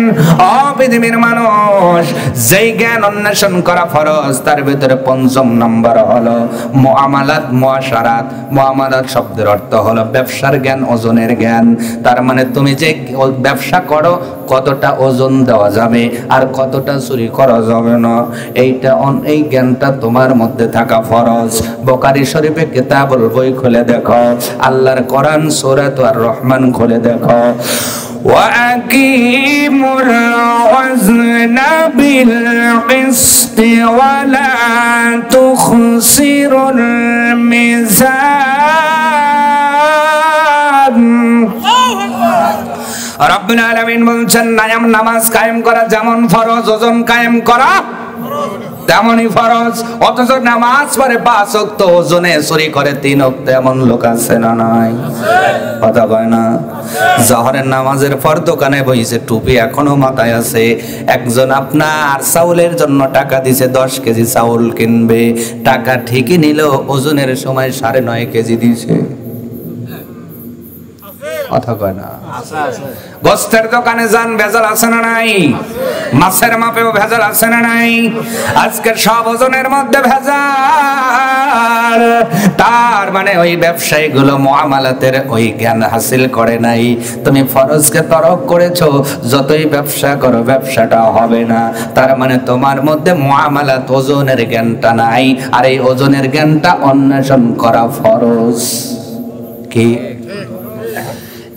ও পৃথিবীর মানুষ, যেই জ্ঞান অন্বেষণ করা ফরজ তার ভিতরে 5ম নাম্বার হলো মুআমালাত, মুআশারাত। মুআমালাত শব্দের অর্থ হলো ব্যবসার জ্ঞান, ওজনের জ্ঞান। তার মানে তুমি যে ব্যবসা করো কতটা ওজন দেওয়া যাবে আর কতটা চুরি করা যাবে না, এই জ্ঞানটা তোমার মধ্যে থাকা ফরজ। বুখারী শরীফে কিতাবুল বই খুলে দেখো, আল্লাহর কোরআন সূরাত আর রহমান খুলে দেখো, وَأَقِيمُوا الْوَزْنَ بِالْقِسْطِ وَلَا تُخْسِرُوا الْمِيزَانَ। রব্বুল আলামিন বলছেন, নামাজ কায়েম করা যেমন ফরজ, ওজন কায়েম করা তেমনই ফরজ। অথচ নামাজ পড়ে 5 ওয়াক্ত, ওজনে চুরি করে 3 ওয়াক্ত, এমন লোক আছে না নাই? কথা কয় না? জোহরের নামাজের পর দোকানে বইছে, টুপি এখনো মাথায় আছে। একজন আপনার চাউলের জন্য টাকা দিছে, 10 কেজি চাউল কিনবে, টাকা ঠিকই নিল, ওজনের সময় 9.5 কেজি দিছে। কথা কয় না? গোস্তের দোকানে যান, ভেজাল আছে না নাই? মাছের মাপেও ভেজাল আছে না নাই? আজকে সব ওজনের মধ্যে ভেজাল। তার মানে ওই ব্যবসায়ী গুলো মুআমালাতের ওই জ্ঞান হাসিল করে নাই। তুমি ফরজকে তরক করেছো, যতই ব্যবসা করো ব্যবসাটা হবে না। তার মানে তোমার মধ্যে মুআমালাত, ওজনের জ্ঞানটা নাই। আর এই ওজনের জ্ঞানটা অন্বেষণ করা ফরজ। কি?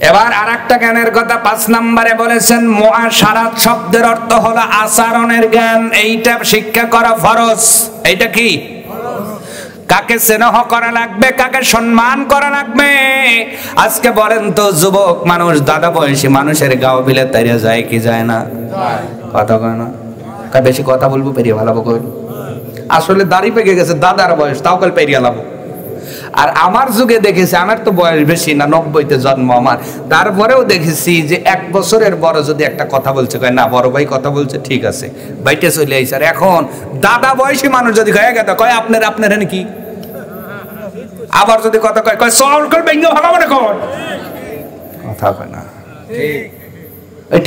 এবার আরেকটা জ্ঞানের কথা 5 নম্বরে বলেছেন, মুআশারাত শব্দের অর্থ হলো আচরণের জ্ঞান। এইটা শিক্ষা করা ফরজ। এইটা কি? কাকে স্নেহ করা লাগবে, কাকে সম্মান করা লাগবে। আজকে বলেন তো, যুবক মানুষ, দাদা বয়সী মানুষের গাও বিলে তাইরে যায় কি যায় না? কথা কয় না? বেশি কথা বলবো পেরিয়ে ভালাবো কই? আসলে দাড়ি পেকে গেছে, দাদার বয়স, তাও কাল পেরিয়ে লাবো। আর আমার যুগে দেখেছি, আমার তো বয়স বেশি না, 90-তে জন্ম আমার, তারপরেও দেখেছি যে 1 বছরের বড় যদি একটা কথা বলছে, কয় না বড় ভাই কথা বলছে, ঠিক আছে, বাইটে চলে আইছে। আর এখন দাদা বয়সী মানুষ যদি কয় গেছে, কয় আপনার কি? আবার যদি কথা কয়, কয় সল কর বেঙ্গো ভালো মনে কর। কথা কয় না?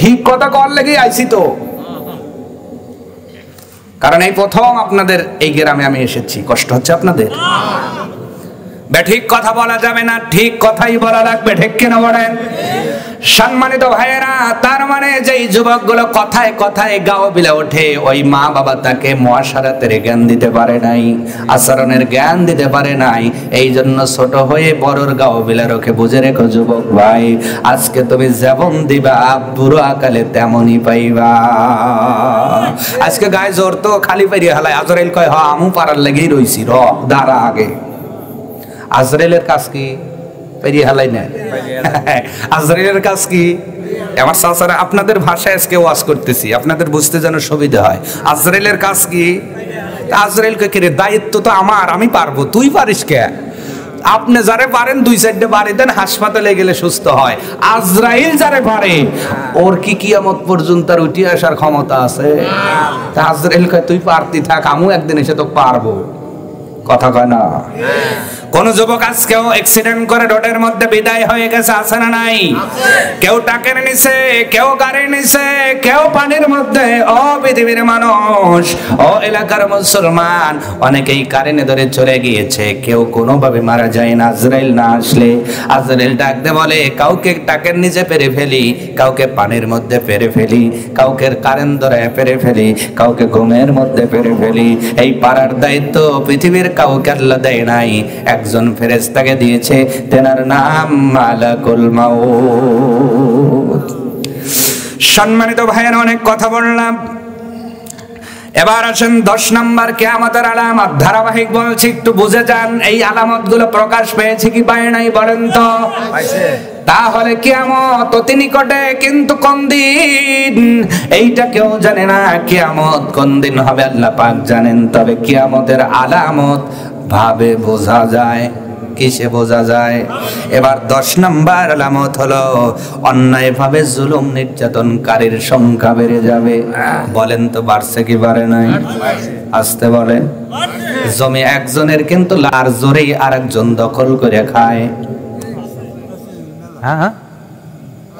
ঠিক কথা কর লেগে আইছি তো। কারণ এই প্রথম আপনাদের এই গ্রামে আমি এসেছি, কষ্ট হচ্ছে আপনাদের? ঠিক কথা বলা যাবে না, ঠিক কথাই বলা লাগবে, ঠিক কিনা বলেন? সম্মানিত ভাইয়েরা, তার মানে যেই যুবকগুলো কথায় কথায় গাও বিলে ওঠে, ওই মা বাবা তাকে মুআশারাতের জ্ঞান দিতে পারে নাই, আচরণের জ্ঞান দিতে পারে নাই। এই জন্য ছোট হয়ে বড়র গাও বিলে রোখে। বুঝে রেখো যুবক ভাই, আজকে তুমি যেমন দিবা বুড়ো আকালে তেমনই পাইবা। আজকে গায়ে জোর তো খালি পেরিয়ে হালায়। আজরাইল কয়, হ আমু পারার লেগেই রইছি, র দাঁড়া আগে। আজরাইলের কাজ কি? পেরিয়ে হালাই না। আজরাইলের কাজ কি? আমার চাচারা, আপনাদের ভাষায় আজকে ওয়াজ করতেছি, আপনাদের বুঝতে যেন সুবিধা হয়। আজরাইলের কাজ কি? আজরাইল কে রে, দায়িত্ব তো আমার, আমি পারবো, তুই পারিস কে? আপনি যারে পারেন 2-4টা বাড়ি দেন, হাসপাতালে গেলে সুস্থ হয়। আজরাইল যারে পারে ওর কি কিয়ামত পর্যন্ত আর উঠে আসার ক্ষমতা আছে? তা আজরাইল কয় তুই পারতি থাক, আমিও একদিন এসে তো পারবো। কথা কয় না? কোন যুবক আজকেও অ্যাক্সিডেন্ট করে রোডের মধ্যে বিদায় হয়ে গেছে, আছে না নাই? কেউ টাকের নিচে, কেউ গাড়ির নিচে, কেউ পানির মধ্যে। ও পৃথিবীর মানুষ, ও এলাকার মুসলমান, অনেকেই কারেন্টে ধরে চলে গিয়েছে, কেউ কোনোভাবে মারা যায় না। আজরাইল না আসলে আজরাইল ডাকতে বলে কাউকে টাকের নিচে পেরে ফেলি, কাউকে পানির মধ্যে পেরে ফেলি, কাউকে কারেন্ট ধরে পেরে ফেলি, কাউকে ঘুমের মধ্যে পেরে ফেলি। এই পারার দায়িত্ব পৃথিবীর কাউকে আল্লাহ দেয় নাই, একজন ফেরেশতাকে দিয়েছে, তেনার নাম মালাকুল মাউত। সম্মানিত ভাইয়েরা, অনেক কথা বললাম, এবার আসেন 10 নম্বর কিয়ামতের আলামত। ধারাবাহিক বলছি, একটু বুঝে যান। এই আলামতগুলো প্রকাশ পেয়েছে কি পায় নাই বলেন তো? তাহলে কিয়ামত অতি নিকটে, কিন্তু কোন দিন এইটা কেউ জানে না। কিয়ামত কোন দিন হবে আল্লাহ পাক জানেন। তবে কিয়ামতের আলামত ভাবে বোঝা যায়। কিসে বোঝা যায়? এবার 10 নম্বর আলামত হলো অন্যায়ভাবে জুলুম নির্যাতনকারীর সংখ্যা বেড়ে যাবে। বলেন তো বাড়ছে কি বাড়ে নাই? আসতে বলেন। জমি একজনের, কিন্তু লার জোরেই আরেকজন দখল করে খায়। হ্যাঁ,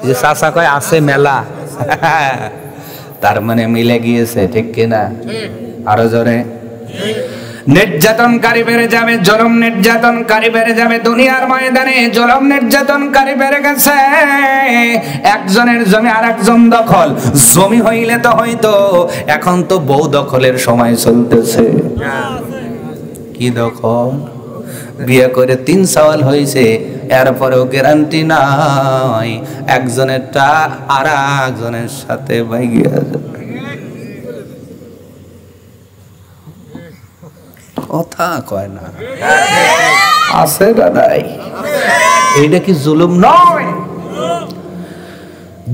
যে চাচা কয় আছে মেলা, তার মানে মিলে গিয়েছে, ঠিক কিনা? আরো জোরে। নির্যাতনকারী বেড়ে যাবে, জুলুম নির্যাতনকারী বেড়ে যাবে। দুনিয়ার ময়দানে জুলুম নির্যাতনকারী বেড়ে গেছে। একজনের জমি আরেকজন দখল। জমি হইলে তো হয়তো, এখন তো বউ দখলের সময় চলতেছে। কি দখল? বিয়ে করে 3 সাল হয়েছে, এরপরেও গ্যারান্টি নাই একজনেরটা আর একজনের সাথে বাইগিয়ে যাবে। কথা কয় না? আছে দাদাই, এইটা কি জুলুম নয়?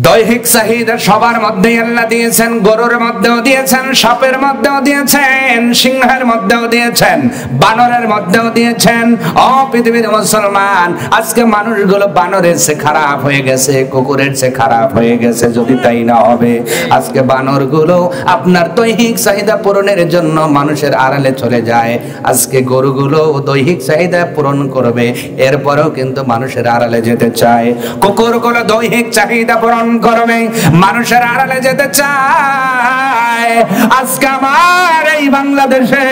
দৈহিক চাহিদা সবার মধ্যেই আল্লাহ দিয়েছেন। গরুর মধ্যেও দিয়েছেন, সাপের মধ্যেও দিয়েছেন, সিংহের মধ্যেও দিয়েছেন, বানরের মধ্যেও দিয়েছেন। ও পৃথিবীর মুসলমান, আজকে মানুষগুলো বানরের চেয়ে খারাপ হয়ে গেছে, কুকুরের চেয়ে খারাপ হয়ে গেছে। যদি তাই না হবে, আজকে বানরগুলো আপনার দৈহিক চাহিদা পূরণের জন্য মানুষের আড়ালে চলে যায়। আজকে গরুগুলো দৈহিক চাহিদা পূরণ করবে, এরপরেও কিন্তু মানুষের আড়ালে যেতে চায়। কুকুরগুলো দৈহিক চাহিদা পূরণ করবে, মানুষের আড়ালে যেতে চায়। আজকে আমার এই বাংলাদেশে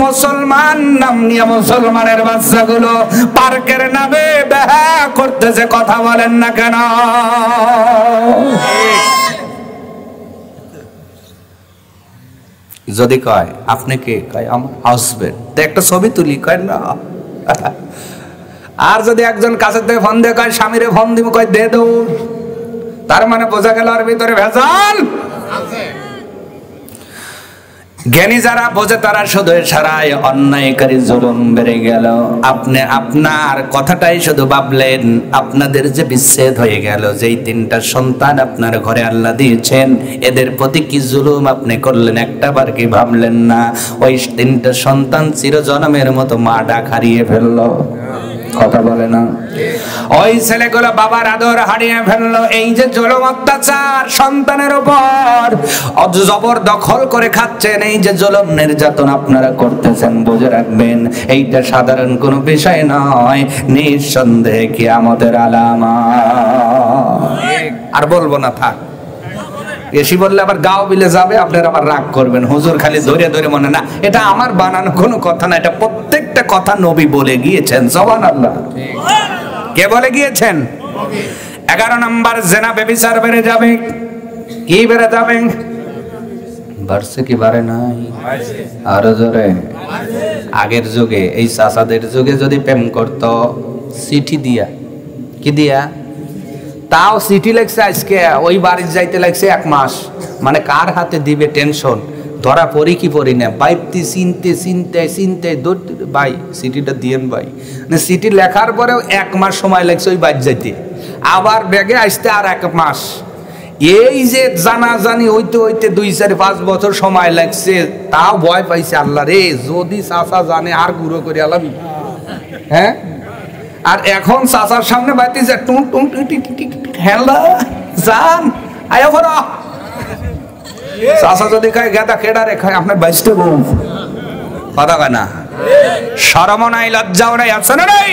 মুসলমান নাম নিয়ে মুসলমানের বাচ্চাগুলো পার্কের নামে বেহা করতেছে। কথা বলেন না কেন? যদি কয় আপনি কে, কয় আমার হাজবেন্ড, তো একটা ছবি তুলি, কয় না। আর যদি একজন কাছে থেকে ফোন দিয়ে কয় স্বামীরে ফোন দিব, কয় দে দৌড়। তার মানে বোঝা গেল আর ভিতরে ভেজাল। জ্ঞানী যারা বোঝে তারা শুধু সারায়, অন্যায়কারী জুলুম বেড়ে গেল। আপনি আপনার কথাটাই শুধু ভাবলেন, আপনাদের যে বিচ্ছেদ হয়ে গেল, যেই 3টা সন্তান আপনার ঘরে আল্লাহ দিয়েছেন, এদের প্রতি কি জুলুম আপনি করলেন, একটাবার কি ভাবলেন না? ওই 3টা সন্তান চিরজন্মের মতো মা ডাক হারিয়ে ফেললো। কথা বলে না? ওই ছেলেগুলো বাবার আদর হারিয়ে ফেললো। এই যে জুলুম অত্যাচার সন্তানের উপর জবর দখল করে খাচ্ছেন, এই যে জুলুম নির্যাতন আপনারা করতেছেন, বুঝে রাখবেন এইটা সাধারণ কোনো বিষয় নয়, নিঃসন্দেহে কিয়ামতের আলামত। আর বলবো না, থাক। বেশি বললে আবার গাও বিলে যাবে, আপনারা আবার রাগ করবেন। হুজুর খালি ধরে ধরে মনে না, এটা আমার বানানো কোনো কথা না, এটা প্রত্যেকটা কথা নবী বলে গিয়েছেন। সুবহানাল্লাহ। কে বলে গিয়েছেন? 11 নম্বর, জেনা ব্যভিচার বেড়ে যাবে। কি বেড়ে যাবে? বাড়ছে কি বাড়ে নাই? আরো জোরে। আগের যুগে, এই চাচাদের যুগে যদি প্রেম করত চিঠি দিয়া, কি দিয়া, তাও চিঠি লেখছে আজকে, ওই বাড়ি যাইতে লাগছে 1 মাস। মানে কার হাতে দিবে টেনশন, ধরা পড়ি কি পড়ি না, বাইতে চিনতে চিনতে চিনতে ভাই চিঠিটা দিয়েন ভাই। চিঠি লেখার পরেও 1 মাস সময় লাগছে ওই বাড়ি যাইতে, আবার ব্যাগে আসতে আর 1 মাস। এই যে জানাজানি হইতে হইতে 2, 4, 5 বছর সময় লাগছে, তাও ভয় পাইছে, আল্লাহ রে যদি চাচা জানে আর গুঁড়ো করে আলামি। হ্যাঁ, আর এখন চাচার সামনে বাইতে যে টুং টুং টুং টিক টিক হ্যালো জান আয়া ফরা চাচা যদি কয় গাদা কেডা রে খায় আপনার বাইসতে বউ কথা কয় না শরম নাই লজ্জাও নাই আছে না নাই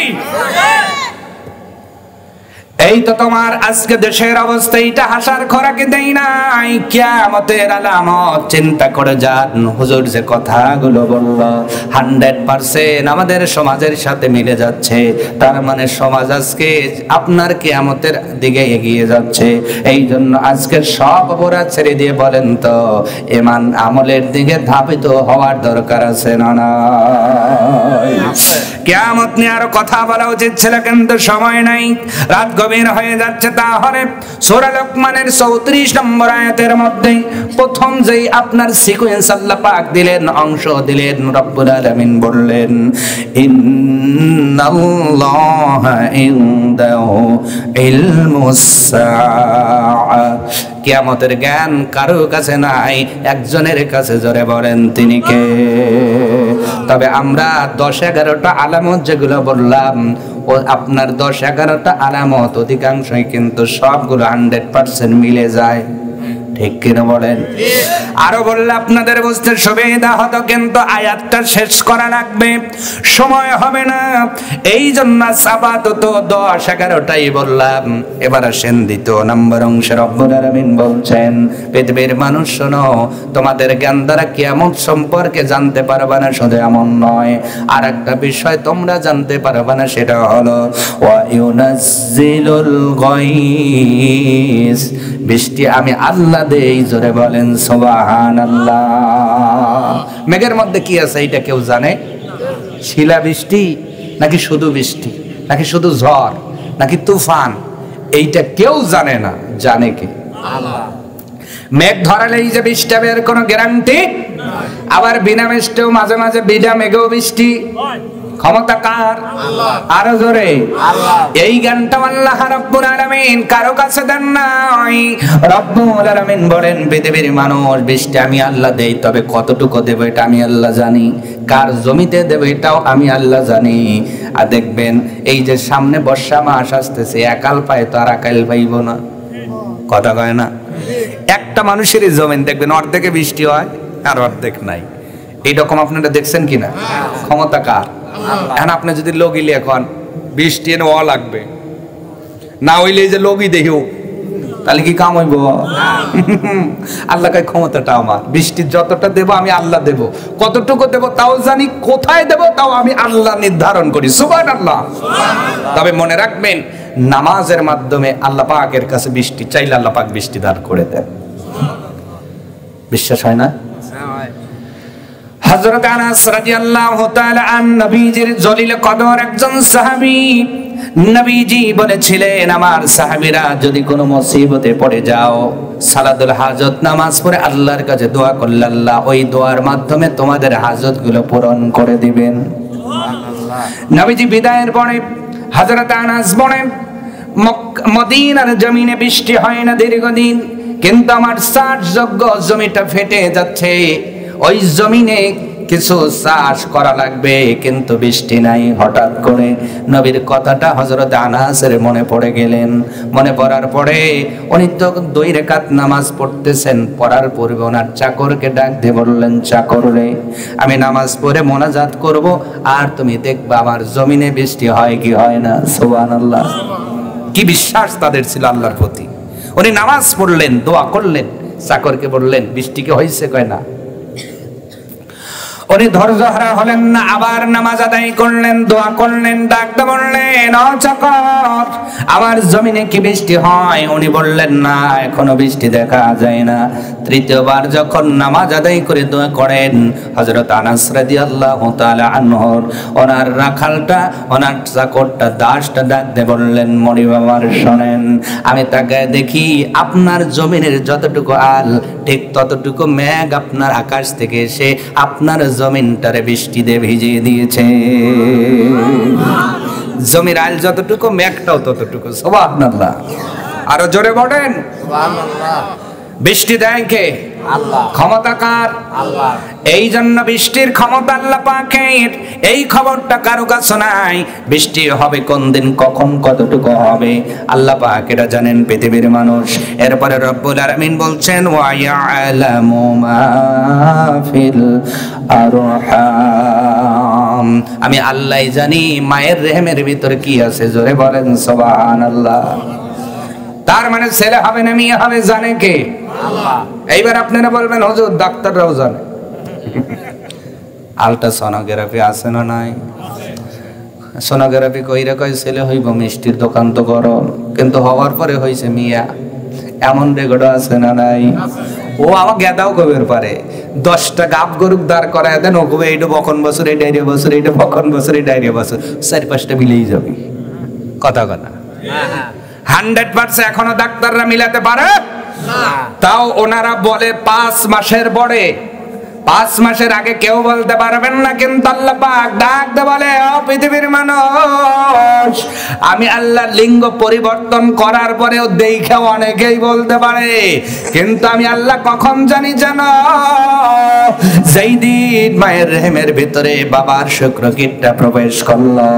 এই তো তোমার আজকে দেশের অবস্থা এইটা হাসার খোরাকে দেই নাই কিয়ামতের আলামত চিন্তা করে যান হুজুর যে কথাগুলো বলল 100% আমাদের সমাজের সাথে মিলে যাচ্ছে তার মানে সমাজ আজকে আপনার কিয়ামতের দিকে এগিয়ে যাচ্ছে এই জন্য আজকে সব অপরাধ ছেড়ে দিয়ে বলেন তো ঈমান আমলের দিকে ধাবিত হওয়ার দরকার আছে না না কিয়ামত নিয়ে আরো কথা বলা উচিত ছিল কিন্তু সময় নাই রাত গভীর হয়ে যাচ্ছে তাহলে সূরা লোকমানের 34 নম্বর আয়াতের মধ্যে প্রথম যেই আপনার সিকোয়েন্স আল্লাহ পাক দিলেন অংশ দিলেন রব্বুল আলামিন বললেন ইন্নাল্লাহা ইনদাহু ইলমুস সাআ কিয়ামতের জ্ঞান কারো কাছে নাই একজনের কাছে জোরে বলেন তিনি কে তবে আমরা 10-11টা আলামত যেগুলো বললাম ও আপনার 10-11টা আলামত অধিকাংশই কিন্তু সবগুলো 100% মিলে যায় ঠিক কিনা বলেন আরো বললে আপনাদের বুঝতে সুবিধা হতো কিন্তু আয়াতটা শেষ করা লাগবে সময় হবে না এই জন্য আপাতত 10-11টাই বললাম এবার আসেন দ্বিতীয় নম্বর অংশে রব্বুল আলামিন বলছেন পৃথিবীর মানুষ শোনো তোমাদের জ্ঞান দ্বারা কিয়ামত সম্পর্কে জানতে পারবে না শুধু এমন নয় আর একটা বিষয় তোমরা জানতে পারবে না সেটা হলো ওয়া ইউনাজ্জিলুল গায়স বৃষ্টি আমি আল্লাহ দেই জোরে বলেন সুবহানাল্লাহ মেঘের মধ্যে কি আছে এটা কেউ জানে শিলা বৃষ্টি নাকি শুধু বৃষ্টি নাকি শুধু ঝড় নাকি তুফান এইটা কেউ জানে না জানে কে আল্লাহ মেঘ ধরালেই যে বৃষ্টি বের কোনো গ্যারান্টি আবার বিনা বৃষ্টিও মাঝে মাঝে বিনা মেঘেও বৃষ্টি ক্ষমতা কার আল্লাহ আরো জোরে আল্লাহ এই জ্ঞানটা আল্লাহ রাব্বুল আলামিন কারো কাছে দেন নাই রাব্বুল আলামিন বলেন পৃথিবীর মানুষ বৃষ্টি আমি আল্লাহ দেই তবে কতটুকু দেব এটা আমি আল্লাহ জানি কার জমিতে দেব এটাও আমি আল্লাহ জানি আর দেখবেন এই যে সামনে বর্ষা মাস আসতেছে একাল পায় তো আর একাল পাইব না কথা কয় না একটা মানুষের জমিন দেখবেন অর্ধেকে বৃষ্টি হয় আর অর্ধেক নাই এইরকম আপনারা দেখছেন কিনা ক্ষমতা কার এখন আপনি যদি লগিলে এখন বৃষ্টি এনে ও লাগবে না হইলে যে লগি দেহিও তাহলে কি কাম হইব আল্লাহ কয় ক্ষমতাটা আমার বৃষ্টি যতটা দেব আমি আল্লাহ দেব কতটুকু দেব তাও জানি কোথায় দেব তাও আমি আল্লাহ নির্ধারণ করি সুবহানাল্লাহ তবে মনে রাখবেন নামাজের মাধ্যমে আল্লাহ পাকের কাছে বৃষ্টি চাইলে আল্লাহ পাক বৃষ্টি দান করে দেন বিশ্বাস হয় না হযরত আনাস রাদিয়াল্লাহু তাআলা আন নবীজির জলিল কদর একজন সাহাবী নবীজি বলেছিলেন আমার সাহাবীরা যদি কোনো মুসিবতে পড়ে যাও সালাতুল হাজত নামাজ পড়ে আল্লাহর কাছে দোয়া করলে আল্লাহ ওই দোয়ার মাধ্যমে তোমাদের হাজতগুলো পূরণ করে দিবেন সুবহানাল্লাহ নবীজি বিদায়ের পরে হযরত আনাস বলেন মদিনার জমিনে বৃষ্টি হয় না দীর্ঘদিন কিন্তু আমার 60 যোগ্য জমিটা ফেটে যাচ্ছে ওই জমিনে কিছু চাষ করা লাগবে কিন্তু বৃষ্টি নাই হঠাৎ করে নবীর কথাটা হযরত আনাসের মনে পড়ে গেলেন মনে পড়ার পরে উনি তো 2 রাকাত নামাজ পড়তেছেন পড়ার পূর্বে ওনার চাকরকে ডাক দিয়ে বললেন চাকর রে আমি নামাজ পড়ে মোনাজাত করব আর তুমি দেখবা আমার জমিনে বৃষ্টি হয় কি হয় না সুবহানাল্লাহ কি বিশ্বাস তাদের ছিল আল্লাহর প্রতি উনি নামাজ পড়লেন দোয়া করলেন চাকরকে বললেন বৃষ্টি কি হইছে কয় না উনি ধৈর্যহারা হলেন না আবার নামাজ আদায় করলেন দোয়া করলেন ডাকতে বললেন ও চাকর আমার জমিনে কি বৃষ্টি হয় উনি বললেন না এখনো বৃষ্টি দেখা যায় না তৃতীয়বার যখন নামাজ আদায় করে দোয়া করেন হযরত আনাস রাদিয়াল্লাহু তাআলা আনহু ওনার রাখালটা ওনার চাকরটা দাসটা ডাকতে বললেন মনি বাবার শুনেন আমি তাকে দেখি আপনার জমিনের যতটুকু আল ঠিক ততটুকু মেঘ আপনার আকাশ থেকে এসে আপনার জমিনটারে বৃষ্টি দিয়ে ভিজিয়ে দিয়েছে জমির আল যতটুকু মেঘটাও ততটুকু সুবহানাল্লাহ আরো জোরে বলেন সুবহানাল্লাহ বৃষ্টি দেয় কে আল্লাহ। ক্ষমতা কার? আল্লাহ। এই জন্য বৃষ্টির ক্ষমতা আল্লাহ পাকের। এই খবরটা কারো কাছে নাই। বৃষ্টি হবে কোন দিন, কখন, কতটুকু হবে আল্লাহ পাক এটা জানেন, পৃথিবীর মানুষ। এরপরে রব্বুল আলামিন বলছেন ওয়া ইয়ালামু মা ফিল আরহাম, আমি আল্লাহই জানি মায়ের রেহেমের ভিতরে কি আছে। জোরে বলেন সুবহানাল্লাহ। তার মানে ছেলে হবে না মেয়ে হবে জানে কে? আল্লাহ। এইবার আপনারা বলবেন হুজুর ডাক্তাররাও জানে। আলট্রাসোনোগ্রাফি আছে না নাই? সোনোগ্রাফি কইরা কয় ছেলে হইব, মিষ্টির দোকান তো গরম, কিন্তু হওয়ার পরে হইছে মিয়া। এমন রেকর্ড আছে না নাই? ও আমার গেদাও কবের পারে 10টা গাব গরুক দাঁড় করায় দেন, ও কবে এইটা বকন বছর, এই ডায়রিয়া বছর, এইটা বকন বছর, এই ডায়রিয়া বছর, 4-5টা মিলেই যাবে। কথা 100% এখনো ডাক্তাররা মিলাতে পারে না। তাও ওনারা বলে 5 মাসের পরে। 5 মাসের আগে কেউ বলতে পারবেন না, কিন্তু আল্লাহ পাক ডাকতে বলে ও পৃথিবীর মানুষ, আমি আল্লাহ লিঙ্গ পরিবর্তন করার পরেও দেখে অনেকেই বলতে পারে, কিন্তু আমি আল্লাহ কখন জানি জানো? যেই দিন মায়ের রেহেমের ভিতরে বাবার শুক্রকীটটা প্রবেশ করলো,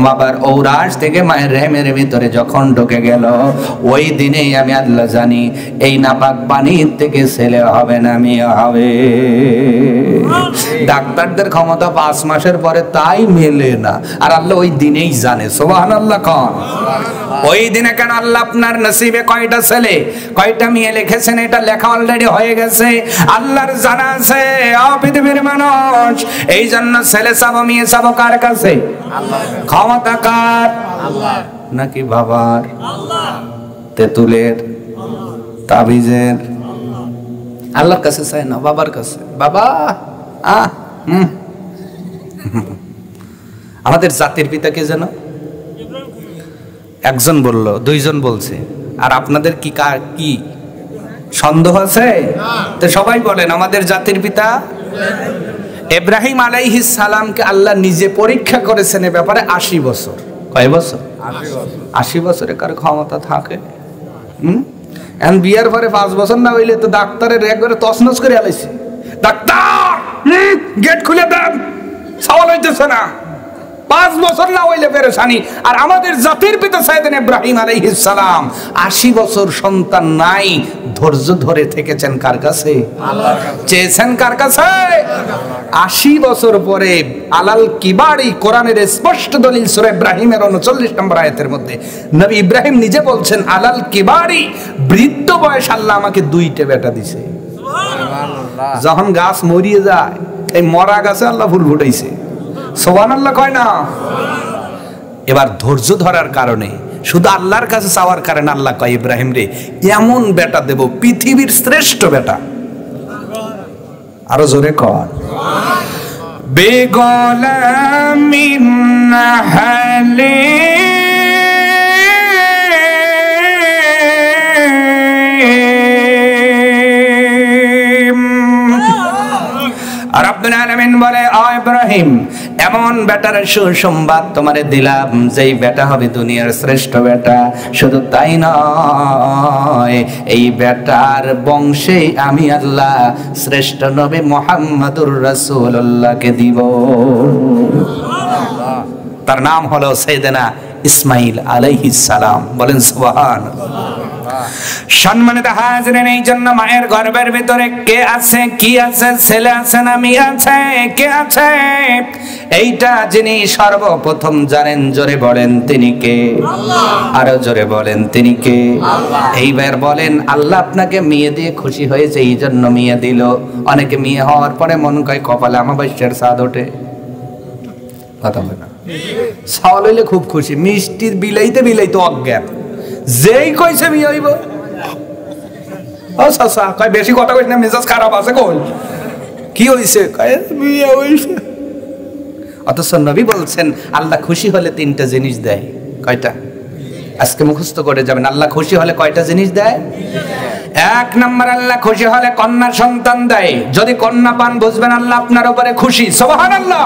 বাবার ঔরাস থেকে মায়ের রেহেমের ভিতরে যখন ঢুকে গেল, ওই দিনেই আমি আল্লাহ জানি এই নাপাক পানির থেকে ছেলে হবে না মেয়ে হবে। ডাক্তারদের ক্ষমতা 5 মাসের পরে তাই মেলে না, আর আল্লাহ ওই দিনেই জানে। সুবহানাল্লাহ কোন ওই দিনে কেন আল্লাহ আপনার নসিবে কয়টা ছেলে কয়টা মেয়ে লিখেছেন এটা লেখা অলরেডি হয়ে গেছে, আল্লাহর জানা আছে। পৃথিবীর মানুষ এই জন্য ছেলে চাবো মেয়ে চাবো কার কাছে? ক্ষমতা কার? নাকি বাবার, তেঁতুলের, তাবিজের? আল্লাহর কাছে চাই না, বাবার কাছে। বাবা আমাদের জাতির পিতা কে যেন? একজন বলল, 2জন বলছে, আর আপনাদের কি কি সন্দেহ আছে? তো সবাই বলেন আমাদের জাতির পিতা ইব্রাহিম আলাইহিস সালামকে আল্লাহ নিজে পরীক্ষা করেছেন এ ব্যাপারে 80 বছর। কয় বছর? 80 বছরে কার ক্ষমতা থাকে? এখন বিয়ার পরে 5 বছর না হইলে তো ডাক্তারের একবারে তছনছ করে আলাইছে। ডাক্তার গেট খুলে দেন, সওয়াল হইতেছে না। 5 বছর না হইলে পেরেশানি। আর আমাদের জাতির পিতা সাইয়েদনা ইব্রাহিম আলাইহিস সালাম 80 বছর সন্তান নাই, ধৈর্য ধরে থেকেছেন কার কাছে? আল্লাহর কাছে। চেয়েছেন কার কাছে? 80 বছর পরে আলাল কিবারি, কোরআনের স্পষ্ট দলিল সূরা ইব্রাহিমের 39 নম্বর আয়াতের মধ্যে নবী ইব্রাহিম নিজে বলছেন আলাল কিবারি, বৃদ্ধ বয়স আল্লাহ আমাকে 2টা বেটা দিয়েছে। সুবহানাল্লাহ। যখন গাছ মরিয়ে যায়, এই মরা গাছে আল্লাহ ফুল ফুটাইছে। সুবহানাল্লাহ কয় না? এবার ধৈর্য ধরার কারণে, শুধু আল্লাহর কাছে চাওয়ার কারণে আল্লাহ কয় ইব্রাহিম রে এমন বেটা দেব, পৃথিবীর শ্রেষ্ঠ বেটা। আরো জোরে কর। বেগলামিন নাহলে আর রব্বুল আলামিন বলে ও ইব্রাহিম, এমন বেটার সুসংবাদ তোমারে দিলাম যেই বেটা হবে দুনিয়ার শ্রেষ্ঠ বেটা। শুধু তাই নয়, এই বেটার বংশে আমি আল্লাহ শ্রেষ্ঠ নবী মুহাম্মদুর রাসূলুল্লাহকে দিব। তার নাম হলো সাইয়েদনা ইসমাঈল আলাইহিস সালাম। বলেন সুবহানাল্লাহ। সম্মানিত হাজিরিন, এই জন্য মায়ের গর্ভের ভিতরে কে আছে, কি আছে, ছেলে আছে না মেয়ে আছে, কে আছে, এইটা যিনি সর্বপ্রথম জানেন, জোরে বলেন তিনি কে? আল্লাহ। আরো জোরে বলেন তিনি কে? আল্লাহ। এইবার বলেন আল্লাহ আপনাকে মেয়ে দিয়ে খুশি হয়েছে, এই জন্য মেয়ে দিল। অনেকে মেয়ে হওয়ার পরে মন কয় কপালে আমাবস্যার চাঁদ ওঠে। কথা বলে না, সাওয়াল হইলে খুব খুশি, মিষ্টির বিলাইতে বিলাইতে অজ্ঞান। যেই কইছে বিয়ে হইব, ও চাচা কয় বেশি কথা কইছ না, মেজাজ খারাপ আছে। কই কি হইছে? কয় বিয়ে হইছে। অথচ নবী বলছেন আল্লাহ খুশি হলে 3টা জিনিস দেয়। কয়টা? আজকে মুখস্থ করে যাবেন। আল্লাহ খুশি হলে কয়টা জিনিস দেয়? 1 নম্বর, আল্লাহ খুশি হলে কন্যা সন্তান দেয়। যদি কন্যা পান বুঝবেন আল্লাহ আপনার উপরে খুশি। সুবহানাল্লাহ।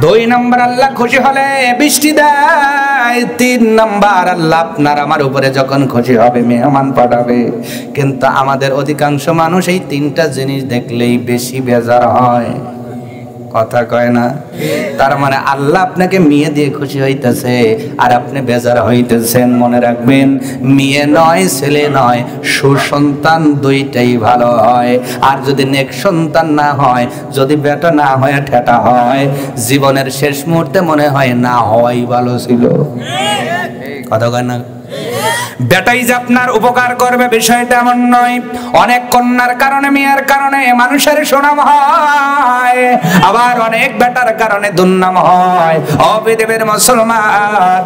2 নম্বর, আল্লাহ খুশি হলে বৃষ্টি দেয়। তিন নাম্বার, আল্লাহ আপনার আমার উপরে যখন খুশি হবে মেহমান পাঠাবে। কিন্তু আমাদের অধিকাংশ মানুষ এই তিনটা জিনিস দেখলেই বেশি বেজার হয়, কথা কয় না? তার মানে আল্লাহ আপনাকে মেয়ে দিয়ে খুশি হইতেছে আর আপনি বেজার হইতেছেন। মনে রাখবেন, মেয়ে নয় ছেলে নয়, সুসন্তান দুইটাই ভালো হয়। আর যদি নেক সন্তান না হয়, যদি বেটা না হয় ঠেটা হয়, জীবনের শেষ মুহূর্তে মনে হয় না হওয়াই ভালো ছিল, কথা কয় না? বেটাই যে আপনার উপকার করবে বিষয়টা এমন নয়। অনেক কন্যার কারণে মেয়ের কারণে মানুষের সুনাম হয়, আবার অনেক বেটার কারণে দুর্নাম হয়। ও পৃথিবীর মুসলমান,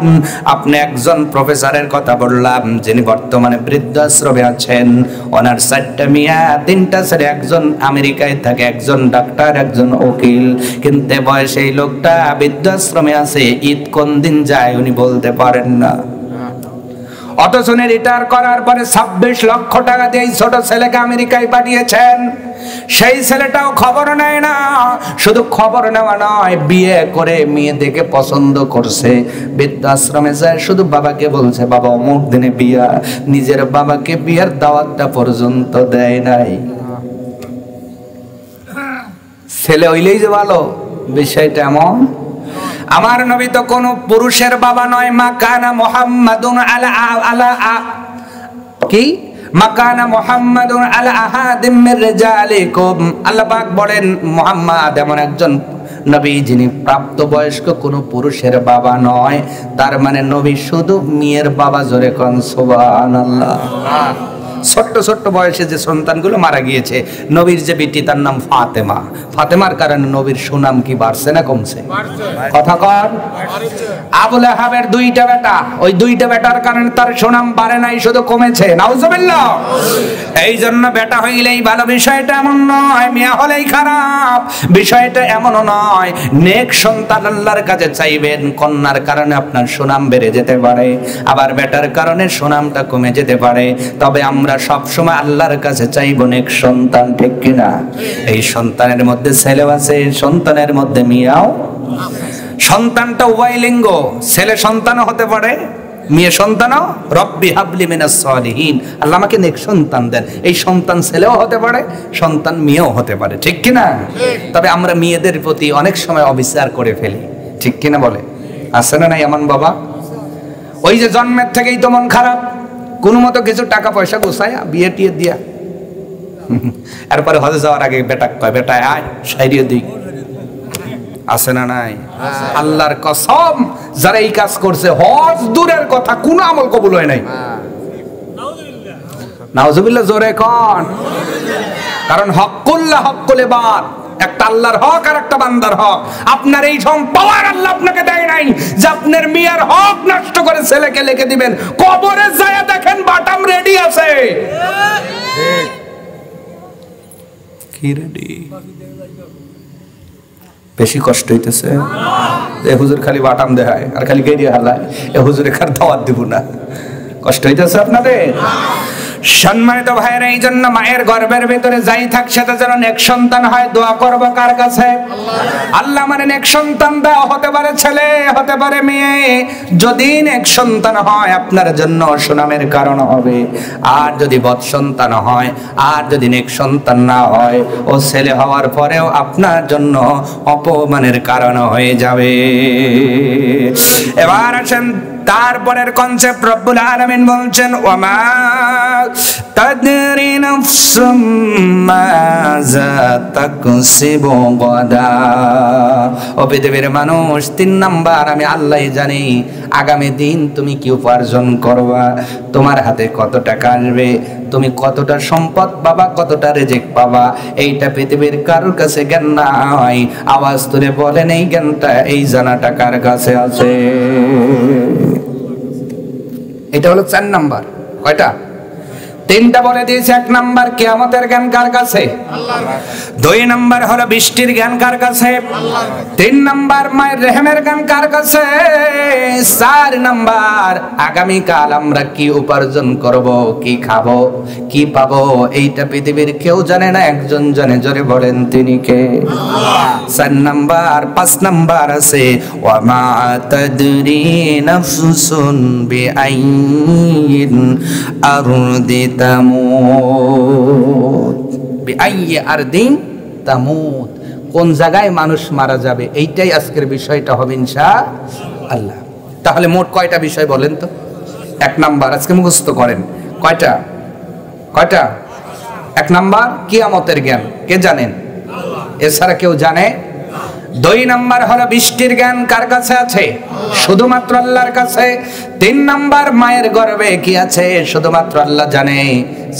আপনি একজন প্রফেসরের কথা বললাম যিনি বর্তমানে বৃদ্ধাশ্রমে আছেন। ওনার 4টা মেয়ে 3টা ছেলে, একজন আমেরিকায় থাকে, একজন ডাক্তার, একজন উকিল। কিন্তু বয়সে এই লোকটা বৃদ্ধাশ্রমে আছে, ঈদ কোন দিন যায় উনি বলতে পারেন না। অথচ উনি রিটায়ার করার পরে 26 লক্ষ টাকা দিয়ে এই ছোট ছেলেকে আমেরিকায় পাঠিয়েছেন। সেই ছেলেটাও খবর নেয় না। শুধু খবর নেওয়া নয়, বিয়ে করে মেয়ে দেখে পছন্দ করছে, বৃদ্ধাশ্রমে যায় শুধু বাবাকে বলছে বাবা অমুক দিনে বিয়া, নিজের বাবাকে বিয়ের দাওয়াতটা পর্যন্ত দেয় নাই। ছেলে হইলেই যে ভালো, বিষয়টা এমন। আমার নবী তো কোন পুরুষের বাবা নয়। মাকানা মুহাম্মাদুন আলা কি মাকানা মুহাম্মাদুন আলা আহাদিম মির রিজালিকুম। আল্লাহ পাক বলেন মুহাম্মদ এমন একজন নবী যিনি প্রাপ্তবয়স্ক কোন পুরুষের বাবা নয়। তার মানে নবী শুধু মেয়ের বাবা। জোরে কোন সুবহানাল্লাহ। ছোট্ট ছোট্ট বয়সে যে সন্তানগুলো মারা গিয়েছে, নবীর যে বেটি তার নাম ফাতেমা। ফাতেমার কারণে নবীর সুনাম কি বাড়ছে না কমছে? কথা কর। আবু লাহাবের 2টা বেটা, ওই 2টা বেটার কারণে তার সুনাম বাড়ে নাই, শুধু কমেছে। নাউজুবিল্লাহ। এই জন্য বেটা হইলেই ভালো, বিষয়টা এমন নয়। মেয়ে হলেই খারাপ, বিষয়টা এমনও নয়। নেক সন্তান আল্লাহর কাছে চাইবেন, কন্যার কারণে আপনার সুনাম বেড়ে যেতে পারে, আবার বেটার কারণে সুনামটা কমে যেতে পারে। তবে আমরা সব সময় আল্লাহর কাছে চাইব নেক সন্তান, ঠিক কিনা? এই সন্তানের মধ্যে ছেলেও আছে, সন্তানের মধ্যে মেয়েও। সন্তানটা উভয় লিঙ্গ, ছেলে সন্তানও হতে পারে, মেয়ে সন্তানও। রব্বি হাবলি মিনাস সালিহিন, আল্লাহ আমাকে নেক সন্তান দেন। এই সন্তান ছেলেও হতে পারে, সন্তান মেয়েও হতে পারে, ঠিক কিনা? তবে আমরা মেয়েদের প্রতি অনেক সময় অবিচার করে ফেলি, ঠিক কিনা বলে? আছে না নাই এমন বাবা? ওই যে জন্মের থেকেই তো মন খারাপ, কোন মতো কিছু টাকা পয়সা গোছায়া বিয়ে টিয়ে দিয়া, এরপরে হজে যাওয়ার আগে বেটা কয় বেটা আয় সাইরিয়ে দিই। আছে না নাই? আল্লাহর কসম, যারা এই কাজ করছে হজ দূরের কথা, কোন আমল কবুল হয় নাই। নাউজুবিল্লাহ। জোরে কোন। কারণ হকুল্লাহ হকুল ইবাদ, একটা আল্লাহর হক আর একটা বান্দার হক। আপনার এই পাওয়ার আল্লাহ আপনাকে দেয় নাই যে আপনার মিয়ার হক নষ্ট করে ছেলেকে লিখে দিবেন। কবরে যায় দেখেন বাটাম রেডি আছে, কি রেডি? বেশি কষ্ট হইতেছে, এ হুজুর খালি বাটাম দেখায় আর খালি গেরিয়ে হালায়, এ হুজুরে কার দাওয়াত দিব না। কষ্ট হইতেছে আপনাদের? সম্মানিত ভাইয়েরা, এই জন্য মায়ের গর্ভের ভিতরে যাই থাক সেটা যেন নেক সন্তান হয়। দোয়া করবো কার কাছে? আল্লাহ মানে নেক সন্তান দাও, হতে পারে ছেলে, হতে পারে মেয়ে। যদি নেক সন্তান হয় আপনার জন্য সুনামের কারণ হবে, আর যদি বদ সন্তান হয়, আর যদি নেক সন্তান না হয়, ও ছেলে হওয়ার পরেও আপনার জন্য অপমানের কারণ হয়ে যাবে। এবার আসেন তারপরের কনসেপ্ট। রব্বুল আলামিন বলছেন ওয়ামা তাদরি নাফসুম মাযা তাকসিবু গাদা। ও পৃথিবীর মানুষ, 3 নাম্বার আমি আল্লাহই জানি আগামী দিন তুমি কি উপার্জন করবা, তোমার হাতে কত টাকা আসবে, তুমি কতটা সম্পদ পাবা, কতটা রিজিক পাবা, এইটা পৃথিবীর কারোর কাছে জ্ঞান নাই। আওয়াজ তুলে বলেন এই জ্ঞানটা, এই জানাটা কার কাছে আছে? এটা হলো 4 নাম্বার। কয়টা? তিনটা বলে দিয়েছে। 1 নাম্বার কিয়ামতের জ্ঞান কার কাছে? আল্লাহর কাছে। 2 নাম্বার হলো বৃষ্টির জ্ঞান কার কাছে? আল্লাহর কাছে। 3 নাম্বার মায়ের রেহেমের জ্ঞান কার কাছে? 4 নাম্বার আগামী কাল আমরা কি উপার্জন করব, কি খাবো, কি পাবো, এইটা পৃথিবীর কেউ জানে না, একজন জানে। জোরে বলেন তিনি কে? আল্লাহ। 4 নাম্বার 5 নাম্বার আছে ওয়া মা তাদরি নাফসুন বিআইয়িন আরদি তামুত। বিআইয়ি আরদিন তামুত, কোন জায়গায় মানুষ মারা যাবে, এইটাই আজকের বিষয়টা হবে ইনশাআল্লাহ। তাহলে মোট কয়টা বিষয় বলেন তো? 1 নাম্বার আজকে মুখস্থ করেন। কয়টা? 1 নাম্বার কিয়ামতের জ্ঞান, কে জানেন? এছাড়া কেউ জানে? 2 নাম্বার হলো বৃষ্টির জ্ঞান কার কাছে আছে? শুধুমাত্র আল্লাহর কাছে। 3 নাম্বার মায়ের গর্ভে কি আছে, শুধুমাত্র আল্লাহ জানে।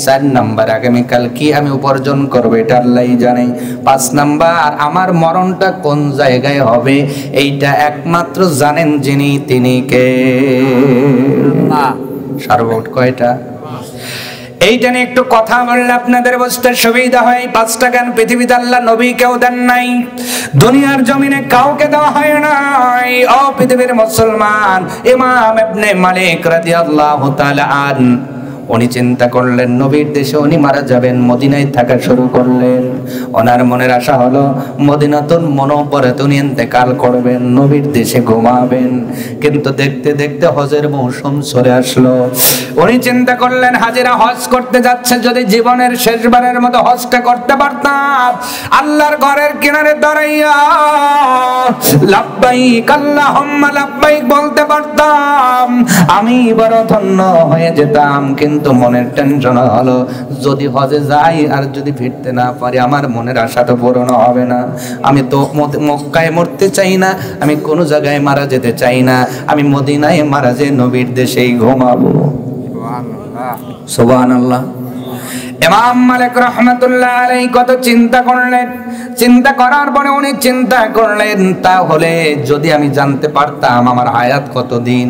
4 নাম্বার আগামীকাল কি আমি উপার্জন করবো, এটা আল্লাহই জানে। 5 নাম্বার আমার মরণটা কোন জায়গায় হবে, এইটা একমাত্র জানেন যিনি, তিনি কে? সর্বমোট কয়টা? এইটা নিয়ে একটু কথা বললে আপনাদের বুঝতে সুবিধা হয়। 5টা জ্ঞান পৃথিবীতে আল্লাহ নবীকেও দেন নাই, দুনিয়ার জমিনে কাউকে দেওয়া হয় নাই। ও পৃথিবীর মুসলমান, ইমাম ইবনে মালিক রাদিয়াল্লাহু তাআলা আন উনি চিন্তা করলেন নবীর দেশে উনি মারা যাবেন, মদিনায় থাকা শুরু করলেন। ওনার মনের আশা হলো মদিনাতুল মুনাওয়ারাতে উনি ইন্তেকাল করবেন, নবীর দেশে ঘুমাবেন। কিন্তু দেখতে দেখতে হজের মৌসুম চলে আসলো। উনি চিন্তা করলেন হাজিরা হজ করতে যাচ্ছে, যদি জীবনের শেষবারের মতো হজটা করতে পারতাম, আল্লাহর ঘরের কিনারে দাঁড়াইয়া লাব্বাইক আল্লাহুম্মা লাব্বাইক বলতে পারতাম, আমি বড় ধন্য হয়ে যেতাম। কিন্তু মনের টেনশন হলো যদি হজে যাই আর যদি ফিরতে না পারি, আমার মনের আশা তো পূরণ হবে না। আমি তো মক্কায় মরতে চাই না, আমি কোনো জায়গায় মারা যেতে চাই না, আমি মদিনায় মারা যেয়ে নবীর দেশেই ঘুমাবো। সুবহানাল্লাহ। ইমাম মালিক রাহমাতুল্লাহ আলাইহি কত চিন্তা করলেন। চিন্তা করার পরে উনি চিন্তা করলেন তাহলে যদি আমি জানতে পারতাম আমার হায়াত কতদিন,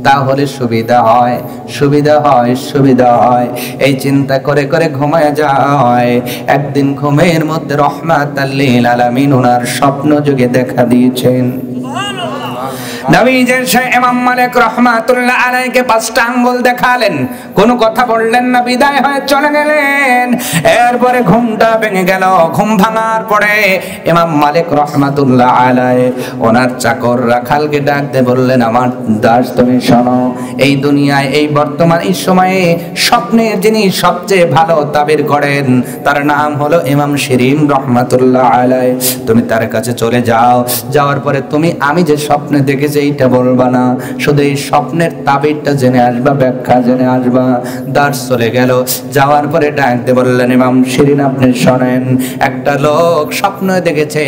তাহলে সুবিধা হয়, সুবিধা হয়, সুবিধা হয়। এই চিন্তা করে করে ঘুমায় যায়। একদিন ঘুমের মধ্যে রাহমাতাল লিল আলামিন ওনার স্বপ্ন যুগে দেখা দিয়েছেন। নবী যে ইমাম মালিক রাহমাতুল্লাহ আলাইহিকে 5টা আঙ্গুল দেখালেন, কোনো কথা বললেন না, বিদায় হয়ে চলে গেলেন। এরপরে ঘুমটা ভেঙে গেল। ঘুম ভাঙার পরে ইমাম মালিক রাহমাতুল্লাহ আলাইহি ওনার চাকর রাখালকে ডাক দিয়ে বললেন, আমার দাস তুমি শোনো, এই দুনিয়ায় এই বর্তমান এই সময়ে স্বপ্নে যিনি সবচেয়ে ভালো তাবির করেন তার নাম হলো ইমাম শিরিন রাহমাতুল্লাহ আলাইহি। তুমি তার কাছে চলে যাও, যাওয়ার পরে তুমি আমি যে স্বপ্নে দেখেছি এইটা বলবা না, শুধু এই স্বপ্নের তাবিরটা জেনে আসবা, ব্যাখ্যা জেনে আসবা। দাস চলে গেল। যাওয়ার পরে ডাক দিয়ে বললেন, ইমাম শিরিন আপনি শোনেন, একটা লোক স্বপ্ন দেখেছে,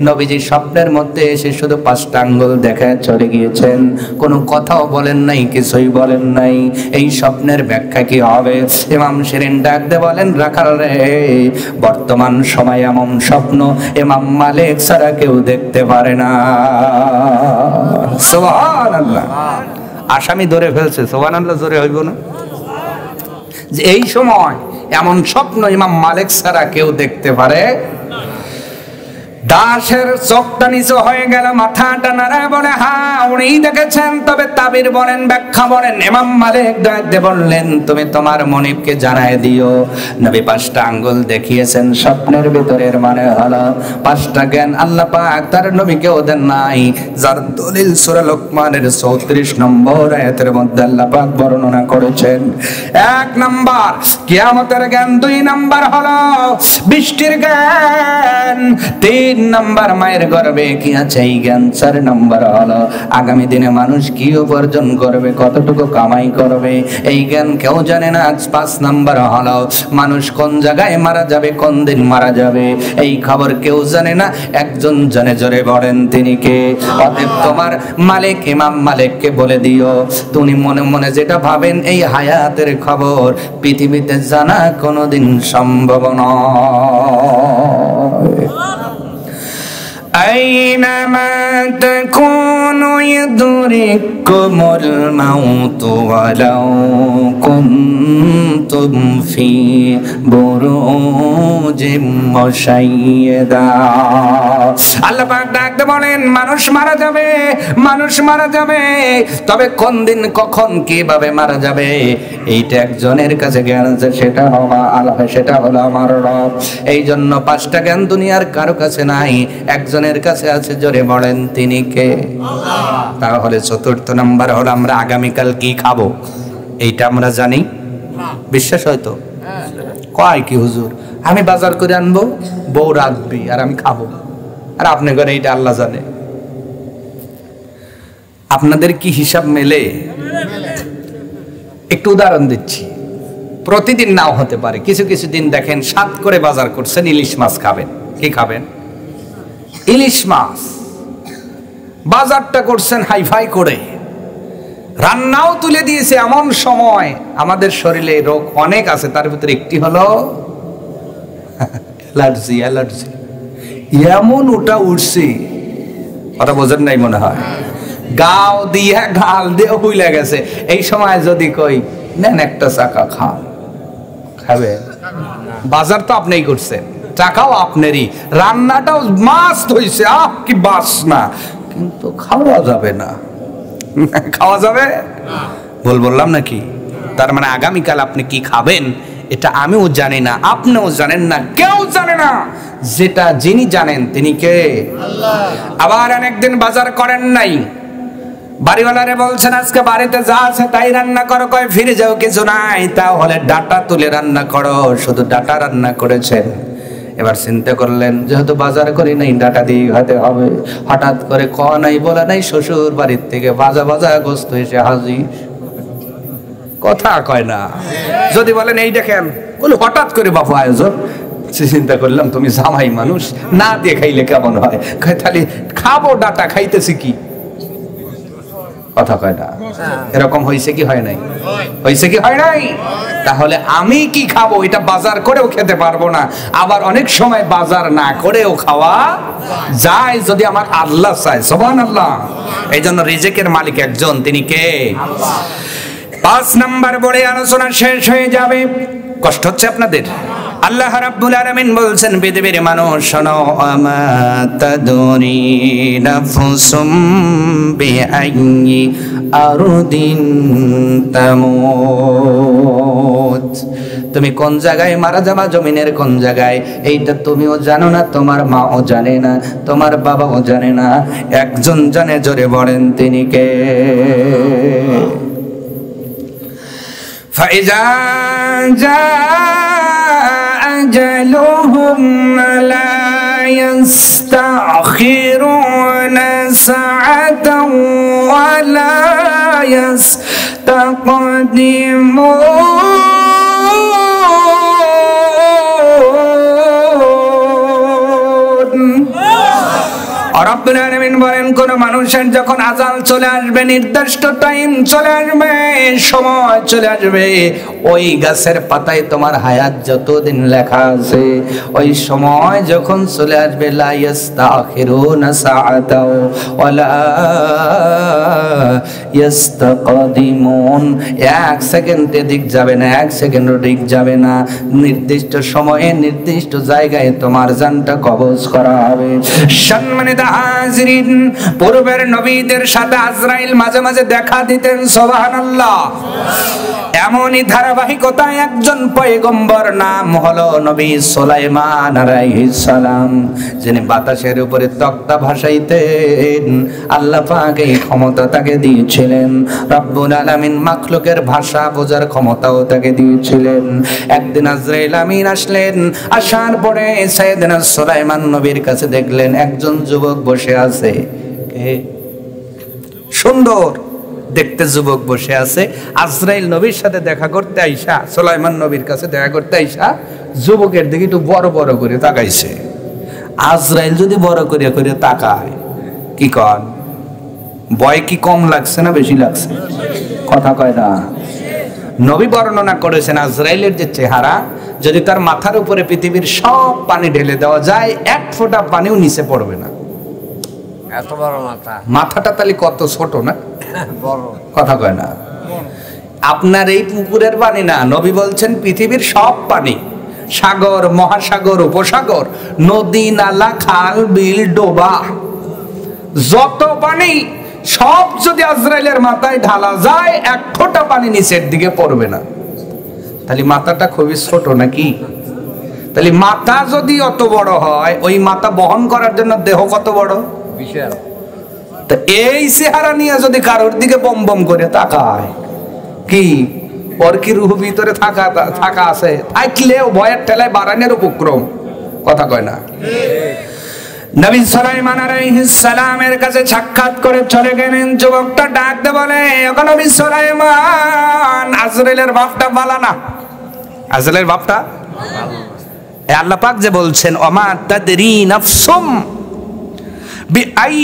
নবীজি স্বপ্নের মধ্যে এসে শুধু 5টা আঙ্গুল দেখে চলে গিয়েছেন, কোনো কথাও বলেন নাই, কিছুই বলেন নাই। এই স্বপ্নের ব্যাখ্যা কি হবে? ইমাম শিরিন ডাক দিয়ে বলেন, রাখাল রে, বর্তমান সময় এমন স্বপ্ন ইমাম মালিক ছাড়া কেউ দেখতে পারে না। সুবহানাল্লাহ। আসামি ধরে ফেলছে। সুবহানাল্লাহ জোরে হইব না? যে এই সময় এমন স্বপ্ন ইমাম মালিক ছাড়া কেউ দেখতে পারে। দাসের চোখটা নিচু হয়ে গেল, মাথাটা নাড়ায় বলে, হ্যাঁ উনি দেখেছেন, তবে তাবির বলেন, ব্যাখ্যা বলেন। ইমাম মালিক ডাকতে বললেন, তুমি তোমার মনিবকে জানায় দিও নবী 5টা আঙ্গুল দেখিয়েছেন, স্বপ্নের ভিতরের মানে হলো 5টা জ্ঞান আল্লাহ পাক তার নবীকেও দেন নাই, যার দলিল সূরা লোকমানের 34 নম্বর আয়াতের মধ্যে আল্লাহ পাক বর্ণনা করেছেন। 1 নাম্বার কিয়ামতের জ্ঞান, 2 নাম্বার হলো বৃষ্টির জ্ঞান, 3 নাম্বার মায়ের গর্ভে কি আছে এই জ্ঞান, 4 নাম্বার হলো আগামী দিনে মানুষ কি উপার্জন করবে, কতটুকু কামাই করবে, এই জ্ঞান কেউ জানে না। 5 নাম্বার হলো মানুষ কোন জায়গায় মারা যাবে, কোন দিন মারা যাবে, এই খবর কেউ জানে না, একজন জানে। জোরে বলেন তিনি কে? অতএব তোমার মালিক ইমাম মালিককে বলে দিও, তুমি মনে মনে যেটা ভাবেন এই হায়াতের খবর পৃথিবীতে জানা কোনোদিন সম্ভব নয়। أينما تكون ইউদরিকুমুল মাউতু ওয়ালাউ কুনতুম ফি বুরুজিম মুশাইয়্যিদা। আল্লাহ পাক ডাকতে বলেন, মানুষ মারা যাবে, মানুষ মারা যাবে, তবে কোন দিন কখন কিভাবে মারা যাবে এইটা একজনের কাছে জ্ঞান আছে, সেটা হলো আমার রব। এই জন্য 5টা জ্ঞান দুনিয়ার কারো কাছে নাই, একজনের কাছে আছে। জোরে বলেন, তিনি কে? আল্লাহ। তাহলে 4th নাম্বার হলো আমরা আগামীকাল কি খাবো এইটা আমরা জানি, বিশ্বাস হয়তো কয় কি হুজুর আমি বাজার করে আনবো, বউ রাখবি আর আমি খাবো, আর আপনি করে এইটা আল্লাহ জানে। আপনাদের কি হিসাব মেলে? একটু উদাহরণ দিচ্ছি, প্রতিদিন নাও হতে পারে, কিছু কিছু দিন দেখেন 7 করে বাজার করছেন, ইলিশ মাছ খাবেন। কি খাবেন? ইলিশ মাছ। বাজারটা করছেন হাইফাই করে, রান্নাও তুলে দিয়েছে। এমন সময় আমাদের শরীরে রোগ অনেক আছে, তার ভিতরে একটি হলো অ্যালার্জি। অ্যালার্জি এমন ওটা উঠছে, কথা বোঝেন নাই মনে হয়, গাও দিয়া গাল দিয়ে হইলে গেছে। এই সময় যদি কই নেন একটা চাকা খান, খাবে? বাজার তো আপনিই করছেন, টাকাও আপনারই, রান্নাটাও মাছ হইছে, আহ কি বাসনা, কিন্তু খাওয়া যাবে না। খাওয়া যাবে? বললাম নাকি? তার মানে আগামীকাল আপনি কি খাবেন এটা আমিও জানি না, আপনিও জানেন না, কেউ জানে না। যেটা যিনি জানেন তিনি কে? আল্লাহ। আবার অনেকদিন বাজার করেন নাই, বাড়িওয়ালারে বলছেন আজকে বাড়িতে যা আছে তাই রান্না করো, কয় ফিরে যাও কিছু নাই, তাহলে ডাটা তুলে রান্না করো। শুধু ডাটা রান্না করেছেন। এবার চিন্তা করলেন যেহেতু বাজার করি নাই, ডাটা দিয়ে খাতে হবে। হঠাৎ করে খাওয়া নাই বলা নাই, শ্বশুর বাড়ির থেকে ভাজা ভাজা গোস্ত এসে হাজির। কথা কয় না। যদি বলেন এই দেখেন, বলে হঠাৎ করে বাবু আয়োজন, চিন্তা করলাম তুমি জামাই মানুষ, না দিয়ে খাইলে কেমন হয়? তাহলে খাবো, ডাটা খাইতেছি কি? কথা কয় না। এরকম হয়েছে কি হয় নাই? হয়েছে কি হয় নাই? তাহলে আমি কি খাবো এটা বাজার করেও খেতে পারবো না, আবার অনেক সময় বাজার না করেও খাওয়া যায় যদি আমার আল্লাহ চায়। সুবহানাল্লাহ। এই জন্য রিজিকের মালিক একজন, তিনি কে? 5 নাম্বার বলে আলোচনা শেষ হয়ে যাবে। কষ্ট হচ্ছে আপনাদের? আল্লাহ রাব্বুল আলামিন বলছেন, পৃথিবীর মানুষ শোনো, আমা তাদরি নাফসুম বিআইয়ি আরদিন তামুত। তুমি কোন জায়গায় মারা যাবা, জমিনের কোন জায়গায়, এইটা তুমিও জানো না, তোমার মাও জানে না, তোমার বাবাও জানে না, একজন জানে। জোরে বলেন, তিনি কে? ফাইজা جاء أجلهم لا يستأخرون ساعة ولا يستقدمون। রব্বুল আলামিন বলেন, কোন মানুষের যখন আজাল চলে আসবে, নির্দিষ্ট টাইম চলে আসবে, সময় চলে আসবে, ওই গাছের পাতায় তোমার হায়াত যতদিন লেখা আছে, ওই সময় যখন চলে আসবে, লা ইস্তাখিরুনা সাআতাও ওয়ালা ইস্তাকদিমুন। 1 সেকেন্ড এদিক যাবে না, 1 সেকেন্ড ওদিক যাবে না, নির্দিষ্ট সময়ে নির্দিষ্ট জায়গায় তোমার জানটা কবজ করা হবে। সম্মানিত হাজিরিন, পূর্বের নবীদের সাথে আজরাইল মাঝে মাঝে দেখা দিতেন। সুবহানাল্লাহ। এমনই ধারাবাহিকতায় একজন পয়গম্বর, নাম হলো নবী সুলাইমান আলাইহিস সালাম, যিনি বাতাসের উপরে তক্তা ভাসাইতেন। আল্লাহ পাক এই ক্ষমতা তাকে দিয়েছিলেন। রব্বুল আলামিন মাখলুকের ভাষা বোঝার ক্ষমতাও তাকে দিয়েছিলেন। একদিন আজরাইল আমিন আসলেন, আসার পরে সাইয়েদনা সুলাইমান নবীর কাছে দেখলেন একজন যুবক বসে আছে। সুন্দর দেখতে যুবক বসে আছে। আজরাইল নবীর সাথে দেখা করতে আইসা, সুলাইমান নবীর কাছে দেখা করতে আইসা, যুবকের দিকে একটু বড় বড় করে তাকাইছে। আজরাইল যদি বড় করে করে তাকায়, কি কন? ভয় কি কম লাগছে না বেশি লাগছে? কথা কয় না। নবী বর্ণনা করেছেন আজরাইলের যে চেহারা, যদি তার মাথার উপরে পৃথিবীর সব পানি ঢেলে দেওয়া যায়, 1 ফোঁটা পানিও নিচে পড়বে না। এত বড় মাথা, মাথাটা তাহলে কত ছোট না, বড় কথা কয় না। আপনার এই পুকুরের পানি না, নবী বলছেন পৃথিবীর সব পানি, সাগর মহাসাগর উপসাগর নদী নালা খাল বিল ডোবা যত পানি সব যদি আজরাইলের মাথায় ঢালা যায় এক ফোঁটা পানি নিচের দিকে পড়বে না। তাহলে মাথাটা খুবই ছোট নাকি? তাহলে মাথা যদি অত বড় হয়, ওই মাথা বহন করার জন্য দেহ কত বড়, বিশাল। তো এই চেহারা নিয়ে যদি কারোর দিকে বম বম করে তাকায়, কি ওর কি রুহ ভিতরে থাকা আছে? থাকলেও ভয়ের ঠেলায় বাড়ানোর উপক্রম, কথা কয় না। নবী সুলাইমান আলাইহিস সালামের কাছে সাক্ষাৎ করে চলে গেলেন। যুবকটা ডাক দিয়ে বলে, ওগো নবী সুলাইমান, আজরাইলের বাপটা ভালো না। আজরাইলের বাপটা আল্লাহ পাক যে বলছেন, ওমা তাদরি নাফসুম বিআই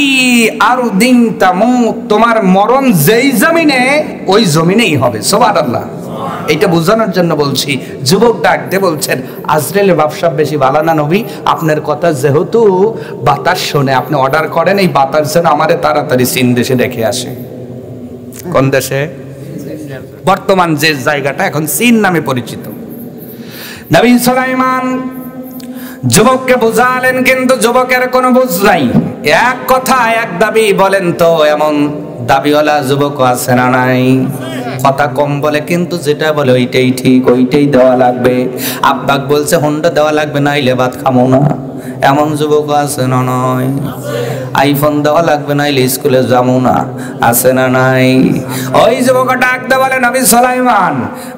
আরদিন তামুত, তোমার মরণ যেই জমিনে ওই জমিনেই হবে। সুবহানাল্লাহ। এইটা বোঝানোর জন্য বলছি। যুবক ডাক দিয়ে বলছেন, আজরাইলের ব্যবসা বেশি ভালো না নবী, আপনার কথা যেহেতু বাতাস শোনে, আপনি অর্ডার করেন এই বাতাস যেন আমারে তাড়াতাড়ি চীন দেশে রেখে আসে। কোন দেশে? বর্তমান যে জায়গাটা এখন চীন নামে পরিচিত। নবী সুলাইমান যুবককে বোঝালেন, কিন্তু যুবকের কোনো বুঝ নাই। এক কথা এক দাবি, বলেন তো এমন দাবিওয়ালা যুবক আছে না নাই? কথা কম বলে, কিন্তু যেটা বলে ওইটাই ঠিক, ওইটাই দেওয়া লাগবে। আব্বাক বলছে হোন্ডা দেওয়া লাগবে, নাইলে ভাত খামো না, এমন যুবক আছে না নয়? আইফোন দেওয়া লাগবে, নাইলে স্কুলে যাবো না, আছে না নাই? ওই যুবক ডাকতে বলে, নবী সুলাইমান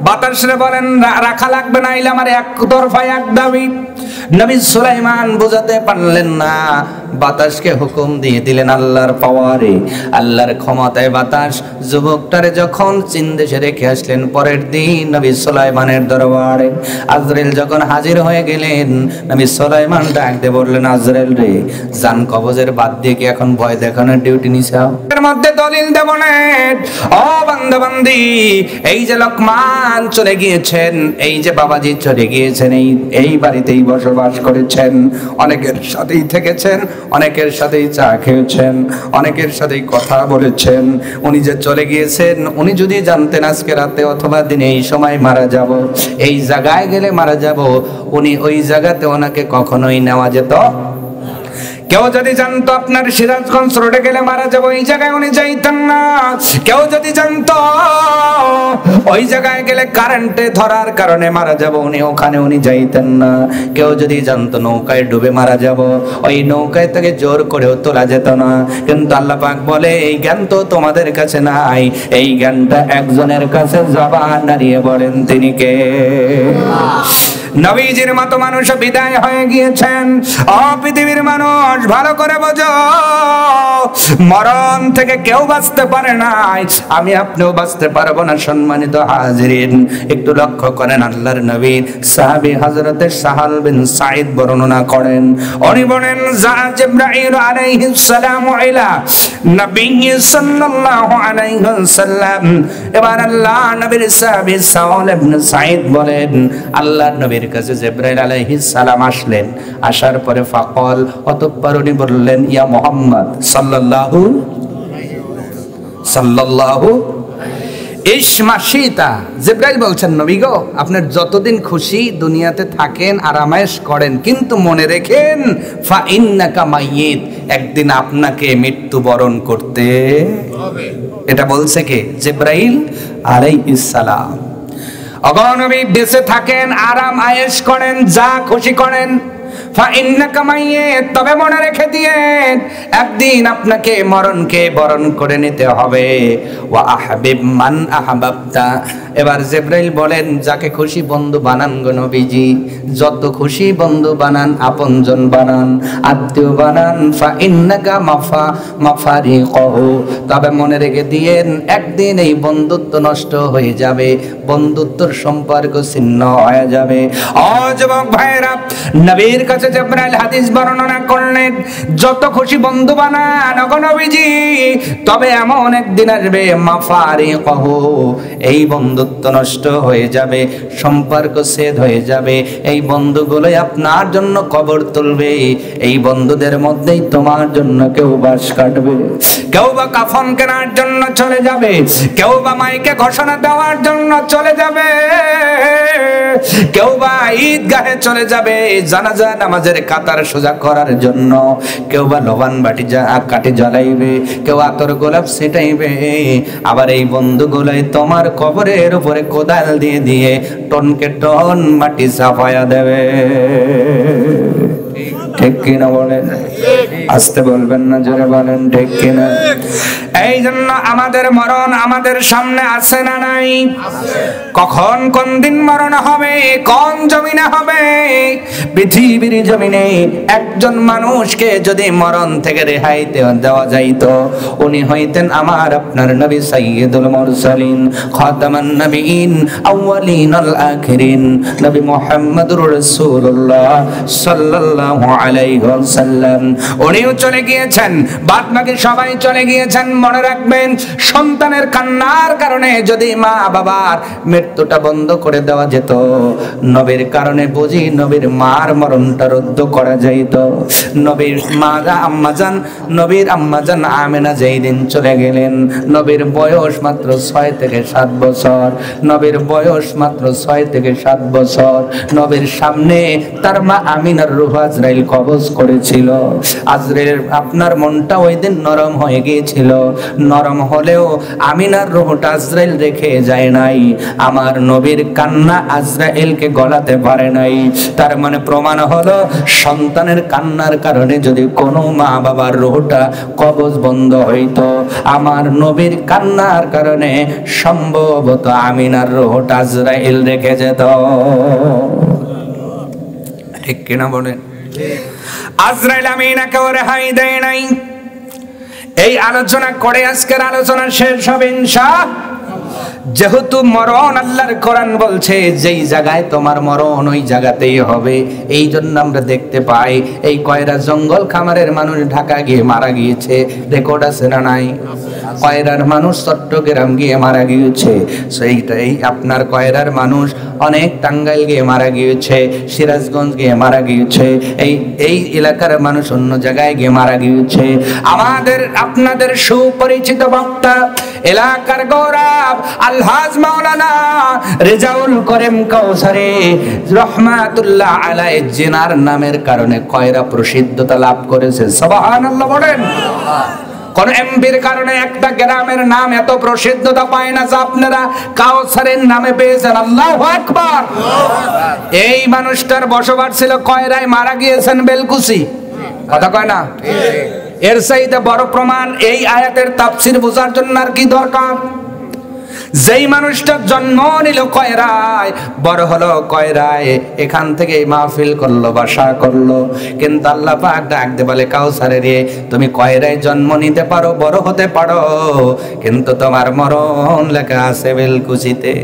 বাতাসরে বলেন রাখা লাগবে, নাইলে আমার এক তরফায় এক দাবি। নবী সুলাইমান বোঝাতে পারলেন না, বাতাসকে হুকুম দিয়ে দিলেন আল্লাহর পাওয়ারে, আল্লাহর ক্ষমতায় বাতাস যুবকটারে যখন চীন দেশে রেখে আসলেন, পরের দিন নবী সুলাইমানের দরবারে আজরাইল যখন হাজির হয়ে গেলেন, নবী সুলাইমান ডাকতে বললেন, আজরাইল রে, জান কবজের বাদ দিয়ে কি এখন ভয় দেখানোর ডিউটি নিছাও? এর মধ্যে দলিল দেব না। ও বান্দাবান্দি, এই যে লোকমান চলে গিয়েছেন, এই যে বাবাজি চলে গিয়েছেন, এই বাড়িতেই বসবাস করেছেন, অনেকের সাথেই থেকেছেন, অনেকের সাথেই চা খেয়েছেন, অনেকের সাথেই কথা বলেছেন। উনি যে চলে গিয়েছেন, উনি যদি জানতেন আজকে রাতে অথবা দিনে এই সময় মারা যাব, এই জায়গায় গেলে মারা যাব, উনি ওই জায়গাতে ওনাকে কখনোই নেওয়া যেত। কেউ যদি জানতো আপনার সিরাজগঞ্জ রোডে গেলে মারা যাবো, এই জায়গায় উনি যাইতেন না। কেউ যদি জানতো ওই জায়গায় গেলে কারেন্টে ধরার কারণে মারা যাব, ওখানে উনি যাইতেন না। কেউ যদি জানতো নৌকায় ডুবে মারা যাব, ওই নৌকায় থেকে জোর করেও তোলা যেত না। কিন্তু আল্লাহ পাক বলে, এই জ্ঞান তো তোমাদের কাছে নাই, এই জ্ঞানটা একজনের কাছে। জবান নাড়িয়ে বলেন তিনি কে? নবীজির মতো মানুষ বিদায় হয়ে গিয়েছেন। ও পৃথিবীর মানুষ, ভালো করে বোঝো, মরণ থেকে কেউ বাঁচতে পারে নাই, আমি আপনিও বাঁচতে পারবো না। সম্মানিত হাজিরিন, একটু লক্ষ্য করেন, আল্লাহর নবীর সাহাবী হযরতে সাহাল বিন সাঈদ বর্ণনা করেন, উনি বলেন, যা জিবরাইল আলাইহিস সালাম ইলা নবী সাল্লাল্লাহু আলাইহি ওয়াসাল্লাম। এবার আল্লাহ নবীর সাহাবী সাহাল ইবনে সাঈদ বলেন, আল্লাহর নবীর কাছে জিবরাইল আলাইহিস সালাম আসলেন। আসার পরে ফাকাল, অতঃপর উনি বললেন, ইয়া মুহাম্মদ সাল্লাল্লাহু ইসমাশিতা। জিবরাইল বলছেন, নবী গো, আপনার যতদিন খুশি দুনিয়াতে থাকেন, আরামায়েশ করেন, কিন্তু মনে রেখেন, ফা ইন্নাকা মাইয়িত, একদিন আপনাকে মৃত্যুবরণ করতে হবে। এটা বলছে কে? জিবরাইল আলাইহিস সালাম। ওগো নবী, বেঁচে থাকেন, আরাম আয়েশ করেন, যা খুশি করেন, তবে মনে রেখে দিয়েন, একদিন আপনাকে মরণকে বরণ করে নিতে হবে। ওয়া আহবিব মান আহবাবতা। এবার জিবরাইল বলেন, যাকে খুশি বন্ধু বানান গো নবীজি, যত খুশি বন্ধু বানান, আপনজন বানান, আত্মীয় বানান, ফা ইন্নাকা মাফারিকহু। তবে মনে রেখে দিয়েন, একদিন এই বন্ধুত্ব নষ্ট হয়ে যাবে, বন্ধুত্বর সম্পর্ক ছিন্ন হয়ে যাবে। ও যুবক ভাইরা, নবীর কাছে কাছে জিবরাইল হাদিস বর্ণনা করলেন, যত খুশি বন্ধু বানান ওগো নবীজি, তবে এমন একদিন আসবে মাফারিকহু, এই বন্ধুত্ব নষ্ট হয়ে যাবে, সম্পর্ক ছেদ হয়ে যাবে, এই বন্ধুগুলোই আপনার জন্য কবর তুলবে, এই বন্ধুদের মধ্যেই তোমার জন্য কেউ বাস কাটবে, কেউ বা কাফন কেনার জন্য চলে যাবে, কেউ বা মাইকে ঘোষণা দেওয়ার জন্য চলে যাবে, কেউ বা ঈদগাহে চলে যাবে জানাজা নামাজের কাতার সোজা করার জন্য, কেউ বা লবণ বাটি কাঠি জ্বালাইবে, কেউ আতর গোলাপ ছিটাইবে, আবার এই বন্ধুগুলাই তোমার কবরের উপরে কোদাল দিয়ে দিয়ে টনকে টন মাটি চাপায়া দেবে। ঠিক কিনা বলেন? আসতে বলবেন না, জোরে বলেন ঠিক কিনা? এই জন্য আমাদের মরণ আমাদের সামনে আছে না নাই? কখন কোন দিন মরণ হবে, কোন জমিনে হবে? পৃথিবীর জমিনে একজন মানুষকে যদি মরণ থেকে রেহাই দেওয়া যাইতো, উনি হইতেন আমার আপনার নবী সাইয়্যিদুল মুরসালিন, খাতামান নবীন, আউয়ালিনুল আখিরিন, নবী মুহাম্মদুর রাসূলুল্লাহ সাল্লাল্লাহু আলাইহি ওয়াসাল্লাম। উনিও চলে গিয়েছেন, বাদ বাকি সবাই চলে গিয়েছেন। মনে রাখবেন, সন্তানের কান্নার কারণে যদি মা বাবার মৃত্যুটা বন্ধ করে দেওয়া যেত, নবীর কারণে বুঝি নবীর মার মরণটা রদ্দ করা যাইত। নবীর আম্মাজান আমেনা যেই দিন চলে গেলেন, নবীর বয়স মাত্র 6 থেকে 7 বছর, নবীর বয়স মাত্র 6 থেকে 7 বছর। নবীর সামনে তার মা আমিনার রূহ আজরাইল কবজ করেছিল। আজরাইল আপনার মনটা ওই দিন নরম হয়ে গিয়েছিল, নরম হলেও আমিনার রূহটা আজরাইল রেখে যায় নাই, আমার নবীর কান্না আজরাইলকে গলাতে পারে নাই। তার মানে প্রমাণ হলো, সন্তানের কান্নার কারণে যদি কোনো মা বাবার রূহটা কবজ বন্ধ হইতো, আমার নবীর কান্নার কারণে সম্ভবত আমিনার রূহটা আজরাইল রেখে যেত। ঠিক কিনা বলেন? আজরাইল আমিনাকে রেহাই দেয় নাই। এই আলোচনা করে আজকের আলোচনা শেষ হবে ইনশাআল্লাহ। যেহেতু মরণ আল্লাহর কোরআন বলছে যেই জায়গায় তোমার মরণ ওই জায়গাতেই হবে, এই জন্য আমরা দেখতে পাই এই কয়রা জঙ্গল খামারের মানুষ ঢাকা গিয়ে মারা গিয়েছে, রেকর্ড আছে না নাই? কয়রার মানুষ চট্টগ্রাম গিয়ে মারা গিয়েছে, সেইটাই আপনার কয়রার মানুষ অনেক টাঙ্গাইল গিয়ে মারা গিয়েছে, সিরাজগঞ্জ গিয়ে মারা গিয়েছে, এই এলাকার মানুষ অন্য জায়গায় গিয়ে মারা গিয়েছে। আমাদের আপনাদের সুপরিচিত বক্তা, এলাকার গৌরব আলহাজ মাওলানা রেজাউল করিম কাউসারি রহমাতুল্লাহ আলাইহি জিনার নামের কারণে কয়রা প্রসিদ্ধতা লাভ করেছে। সুবহানাল্লাহ বলেন। কোন এমপির কারণে একটা গ্রামের নাম এত প্রসিদ্ধতা পায় না যা আপনারা কাউসারের নামে পেয়েছেন। আল্লাহু আকবার। এই মানুষটার বসবাস ছিল কয়রায়, মারা গিয়েছেন বেলকুচি। কথা কয় না? এর চাইতে বড় প্রমাণ এই আয়াতের তাফসীর বোঝার জন্য আর কি দরকার? যেই মানুষটা জন্ম নিল কয়রায়, বড় হলো কয়রায়, এখান থেকে মাহফিল করলো, বাসা করলো, কিন্তু আল্লাহ পাক ডাক দিয়ে বলে, কাউসারে রে, তুমি কয়রায় জন্ম নিতে পারো, বড় হতে পারো, কিন্তু তোমার মরণ লেখা আছে বেলকুচিতে।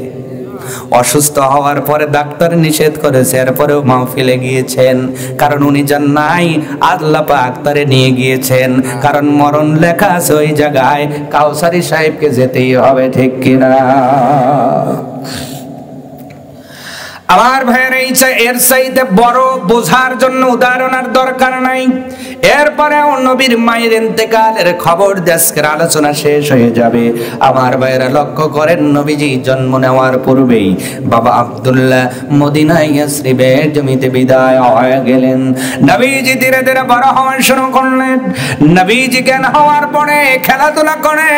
অসুস্থ হওয়ার পরে ডাক্তার নিষেধ করেছে, এরপরেও মাহফিলে গিয়েছেন, কারণ উনি যান নাই, আল্লাহ পাক তারে নিয়ে গিয়েছেন, কারণ মরণ লেখা আছে ওই জায়গায়, কাউসারি সাহেবকে যেতেই হবে। ঠিক কিনা? আমার ভাইয়ের এর চাইতে বড় বোঝার জন্য উদাহরণ আর দরকার নাই। এরপরে নবীর মায়ের ইন্তেকালের খবর আজকের আলোচনা শেষ হয়ে যাবে। আমার ভাইয়েরা লক্ষ্য করেন, নবীজি জন্ম নেওয়ার পূর্বেই বাবা আব্দুল্লাহ মদিনায় ইয়াসরিবের জমিতে বিদায় হয়ে গেলেন। নবীজি ধীরে ধীরে বড় হওয়া শুরু করলেন। নবীজি জ্ঞান হওয়ার পরে খেলাধুলা করে,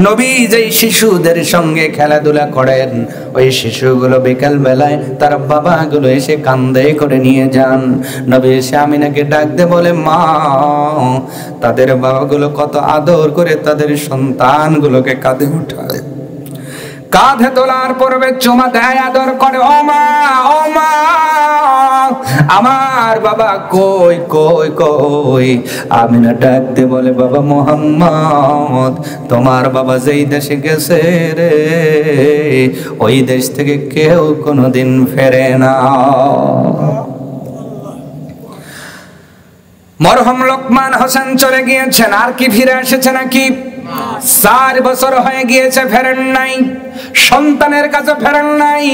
নবী যেই শিশুদের সঙ্গে খেলাধুলা করেন, ওই শিশুগুলো বিকাল বেলায় তার বাবাগুলো এসে কান্দে করে নিয়ে যান। নবী এসে আমিনাকে ডাক দিয়ে বলে, মা, তাদের বাবাগুলো কত আদর করে তাদের সন্তানগুলোকে কাঁধে উঠায়, কাঁধে তোলার পূর্বে চুমা দেয়, আদর করে। ও মা, ও মা, আমার বাবা কই কই কই? আমিনা ডাক দিয়ে বলে, বাবা মুহাম্মদ, তোমার বাবা যেই দেশে গেছে রে, ওই দেশ থেকে কেউ কোনোদিন ফেরে না। মরহুম লোকমান হোসেন চলে গিয়েছেন, আর কি ফিরে এসেছে নাকি? 4 বছর হয়ে গিয়েছে, ফেরেন নাই। সন্তানের কাছে ফেরেন নাই,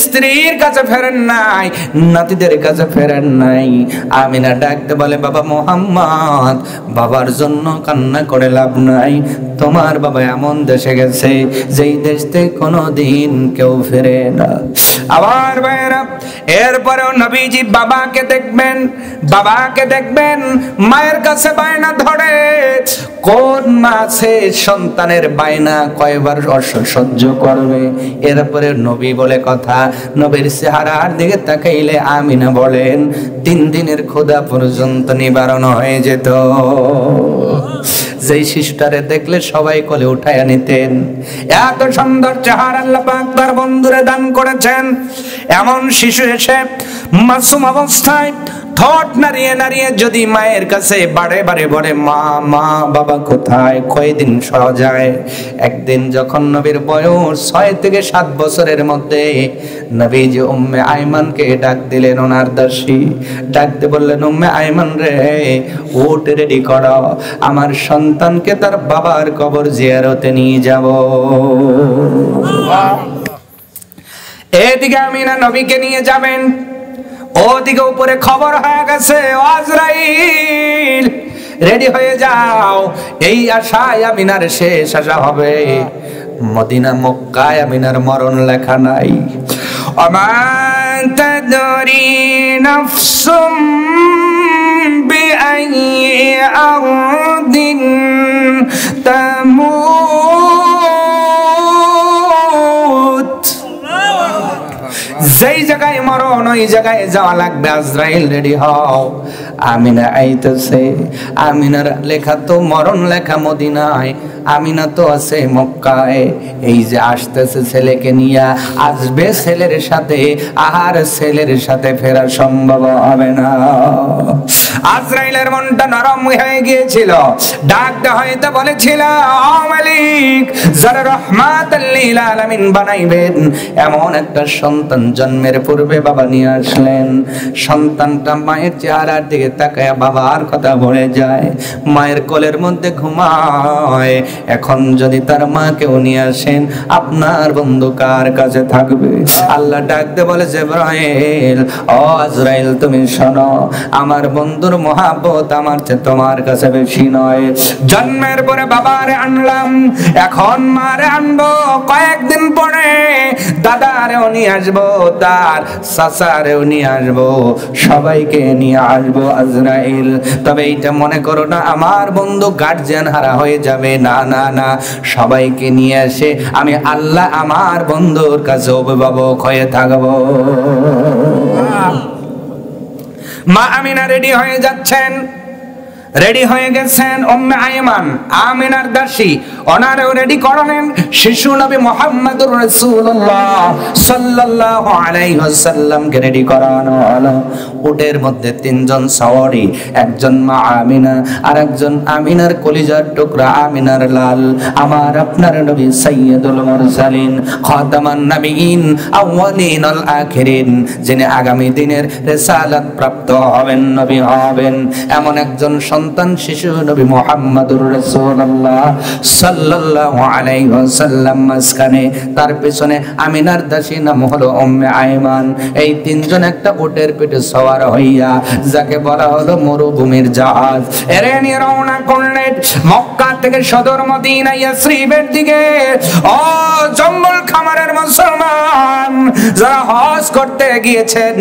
স্ত্রীর কাছে ফেরেন নাই, নাতিদের কাছে ফেরেন নাই। আমিনা ডাকতে বলে, বাবা মোহাম্মদ, বাবার জন্য কান্না করে লাভ নাই। তোমার বাবা এমন দেশে গেছে যেই দেশ থেকে কোনোদিন কেউ ফেরে না। আবার ভাইরা, এরপরেও নবীজি বাবাকে দেখবেন, মায়ের কাছে বায়না ধরে। কোন মা আছে সন্তানের বায়না কয়বার সহ্য করবে? এরপরে নবী বলে কথা, নবীর চেহারার দিকে তাকাইলে আমিনা বলেন 3 দিনের ক্ষুধা পর্যন্ত নিবারণ হয়ে যেত। যেই শিশুটারে দেখলে সবাই কোলে উঠায় নিতেন। এত সুন্দর চেহারা আল্লাহ পাক তার বন্ধুরে দান করেছেন। এমন শিশু এসে মাসুম অবস্থায় ঠোঁট নাড়িয়ে নাড়িয়ে যদি মায়ের কাছে বারে বারে বলে, মা মা, বাবা কোথায়, কয়দিন সওয়া যায়। একদিন যখন নবীর বয়স 6 থেকে 7 বছরের মধ্যে, নবীজি উম্মে আইমানকে ডাক দিলেন, ওনার দাসী ডাকতে বললেন, উম্মে আইমান রে, উঠ, রেডি করো, আমার সন্তানকে তার বাবার কবর জিয়ারতে নিয়ে যাব। এদিকে আমিনা নবীকে নিয়ে যাবেন, ওদিকে উপরে খবর হয়ে গেছে, আজরাইল রেডি হয়ে যাও। এই আশায় আমিনার শেষ আশা হবে। মদিনা মক্কায় আমিনার মরণ লেখা নাই। ওমা তাদরি নাফসুম বিআইয়ি আরদিন তামুত। যেই জায়গায় মরণ ওই জায়গায় যাওয়া লাগবে। আজরাইল রেডি হও, আমিনা আইতেছে। আমিনার লেখা তো মরণ লেখা মদিনায়, আমিনা তো আছে মক্কায়। এই যে আসতেছে ছেলেকে নিয়ে, আসবে ছেলের সাথে, আর ছেলের সাথে ফেরা সম্ভব হবে না। আজরাইলের মনটা নরম হয়ে গিয়েছিল। ডাকতে হয়তো বলেছিল, ও মালিক, যারা রহমাতাল লিল আলামিন বানাইবেন এমন একটা সন্তান জন্মের পূর্বে বাবা নিয়ে আসলেন। সন্তানটা মায়ের চেহারার দিকে তাকায় বাবার কথা ভুলে যায়, মায়ের কোলের মধ্যে ঘুমায়। এখন যদি তার মাকেও নিয়ে আসেন, আপনার বন্ধু কার কাছে থাকবে? আল্লাহ ডাকতে বলে, জিবরাইল, ও আজরাইল, তুমি শোনো, আমার বন্ধুর মহাব্বত আমার চেয়ে তোমার কাছে বেশি নয়। জন্মের পরে বাবারে আনলাম, এখন মারে আনবো, কয়েকদিন পরে দাদারেও নিয়ে আসবো, তার চাচারেও নিয়ে আসবো, সবাইকে নিয়ে আসবো আজরাইল। তবে এইটা মনে করো না আমার বন্ধু গার্জিয়ান হারা হয়ে যাবে, না না না, সবাইকে নিয়ে এসে আমি আল্লাহ আমার বন্ধুর কাছে অভিভাবক হয়ে থাকবো। মা আমিনা রেডি হয়ে যাচ্ছেন, রেডি হয়ে গেছেন। উম্মে আইমান আমিনার দাসী, ওনারেও রেডি করালেন। শিশু নবী মুহাম্মদুর রাসূলুল্লাহ সাল্লাল্লাহু আলাইহি ওয়াসাল্লামকে রেডি করানো হলো। উটের মধ্যে 3 জন সওয়ারি, একজন মা আমিনা, আর একজন আমিনার কলিজার টুকরা, আমিনার লাল, আমার আপনার নবী সাইয়্যিদুল মুরসালিন, খাতামান নবিয়িন, আউয়ালিন আল আখিরিন, যিনি আগামী দিনের রিসালাত প্রাপ্ত হবেন, নবী হবেন, এমন একজন সন্তান শিশু নবী মুহাম্মদুর রাসূলুল্লাহ সাল্লাল্লাহু আলাইহি ওয়াসাল্লাম মাঝখানে, তার পেছনে আমিনার দাসী নাম হলো উম্মে আইমান। এই 3 জন একটা উটের পিঠে সওয়ার হইয়া, যাকে বলা হলো মরুভূমির জাহাজ, এরে নিয়ে রওনা করলেন মক্কা থেকে সদর মদিনা ইয়াসরিবের দিকে। ও জঙ্গল খামারের মুসলমান যারা হজ করতে গিয়েছেন,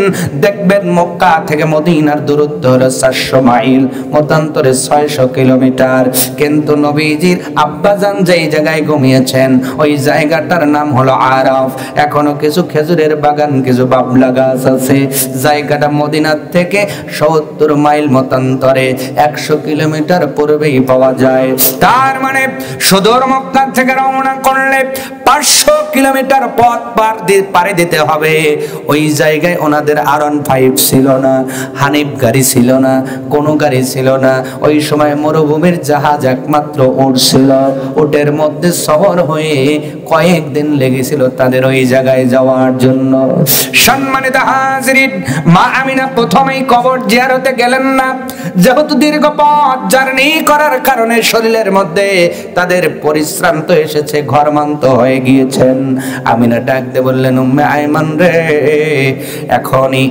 দেখবেন মক্কা থেকে মদিনার দূরত্ব হলো 400 মাইল, মতান্তরে 600 কিলোমিটার। কিন্তু নবীজির আব্বাজান যেই জায়গায় ঘুমিয়েছেন ওই জায়গাটার নাম হলো আরাফ। এখনো কিছু খেজুরের বাগান, কিছু বাবলা গাছ আছে। জায়গাটা মদিনার থেকে 70 মাইল মতান্তরে, 100 কিলোমিটার পূর্বেই পাওয়া যায়। তার মানে সুদূর মক্কা থেকে রওনা করলে 500 কিলোমিটার পথ পাড়ি দিতে হবে। ওই জায়গায় ওনাদের R15 ছিল না, হানিফ গাড়ি ছিল না, কোনো গাড়ি ছিল না। ওই সময় মরুভূমির জাহাজ একমাত্র উট ছিল। উটের মধ্যে সওয়ার হয়ে কয়েকদিন লেগেছিল তাদের ওই জায়গায় যাওয়ার জন্য। সম্মানিত হাজিরিন, মা আমিনা প্রথমেই কবর জিয়ারতে গেলেন না, যেহেতু দীর্ঘ পথ জার্নি করার কারণে শরীরের মধ্যে তাদের পরিশ্রান্ত এসেছে, ঘরমান্ত হয়ে গিয়েছেন। আমিনা ডাক দিয়ে বললেন, উম্মে আইমান রে, এখনই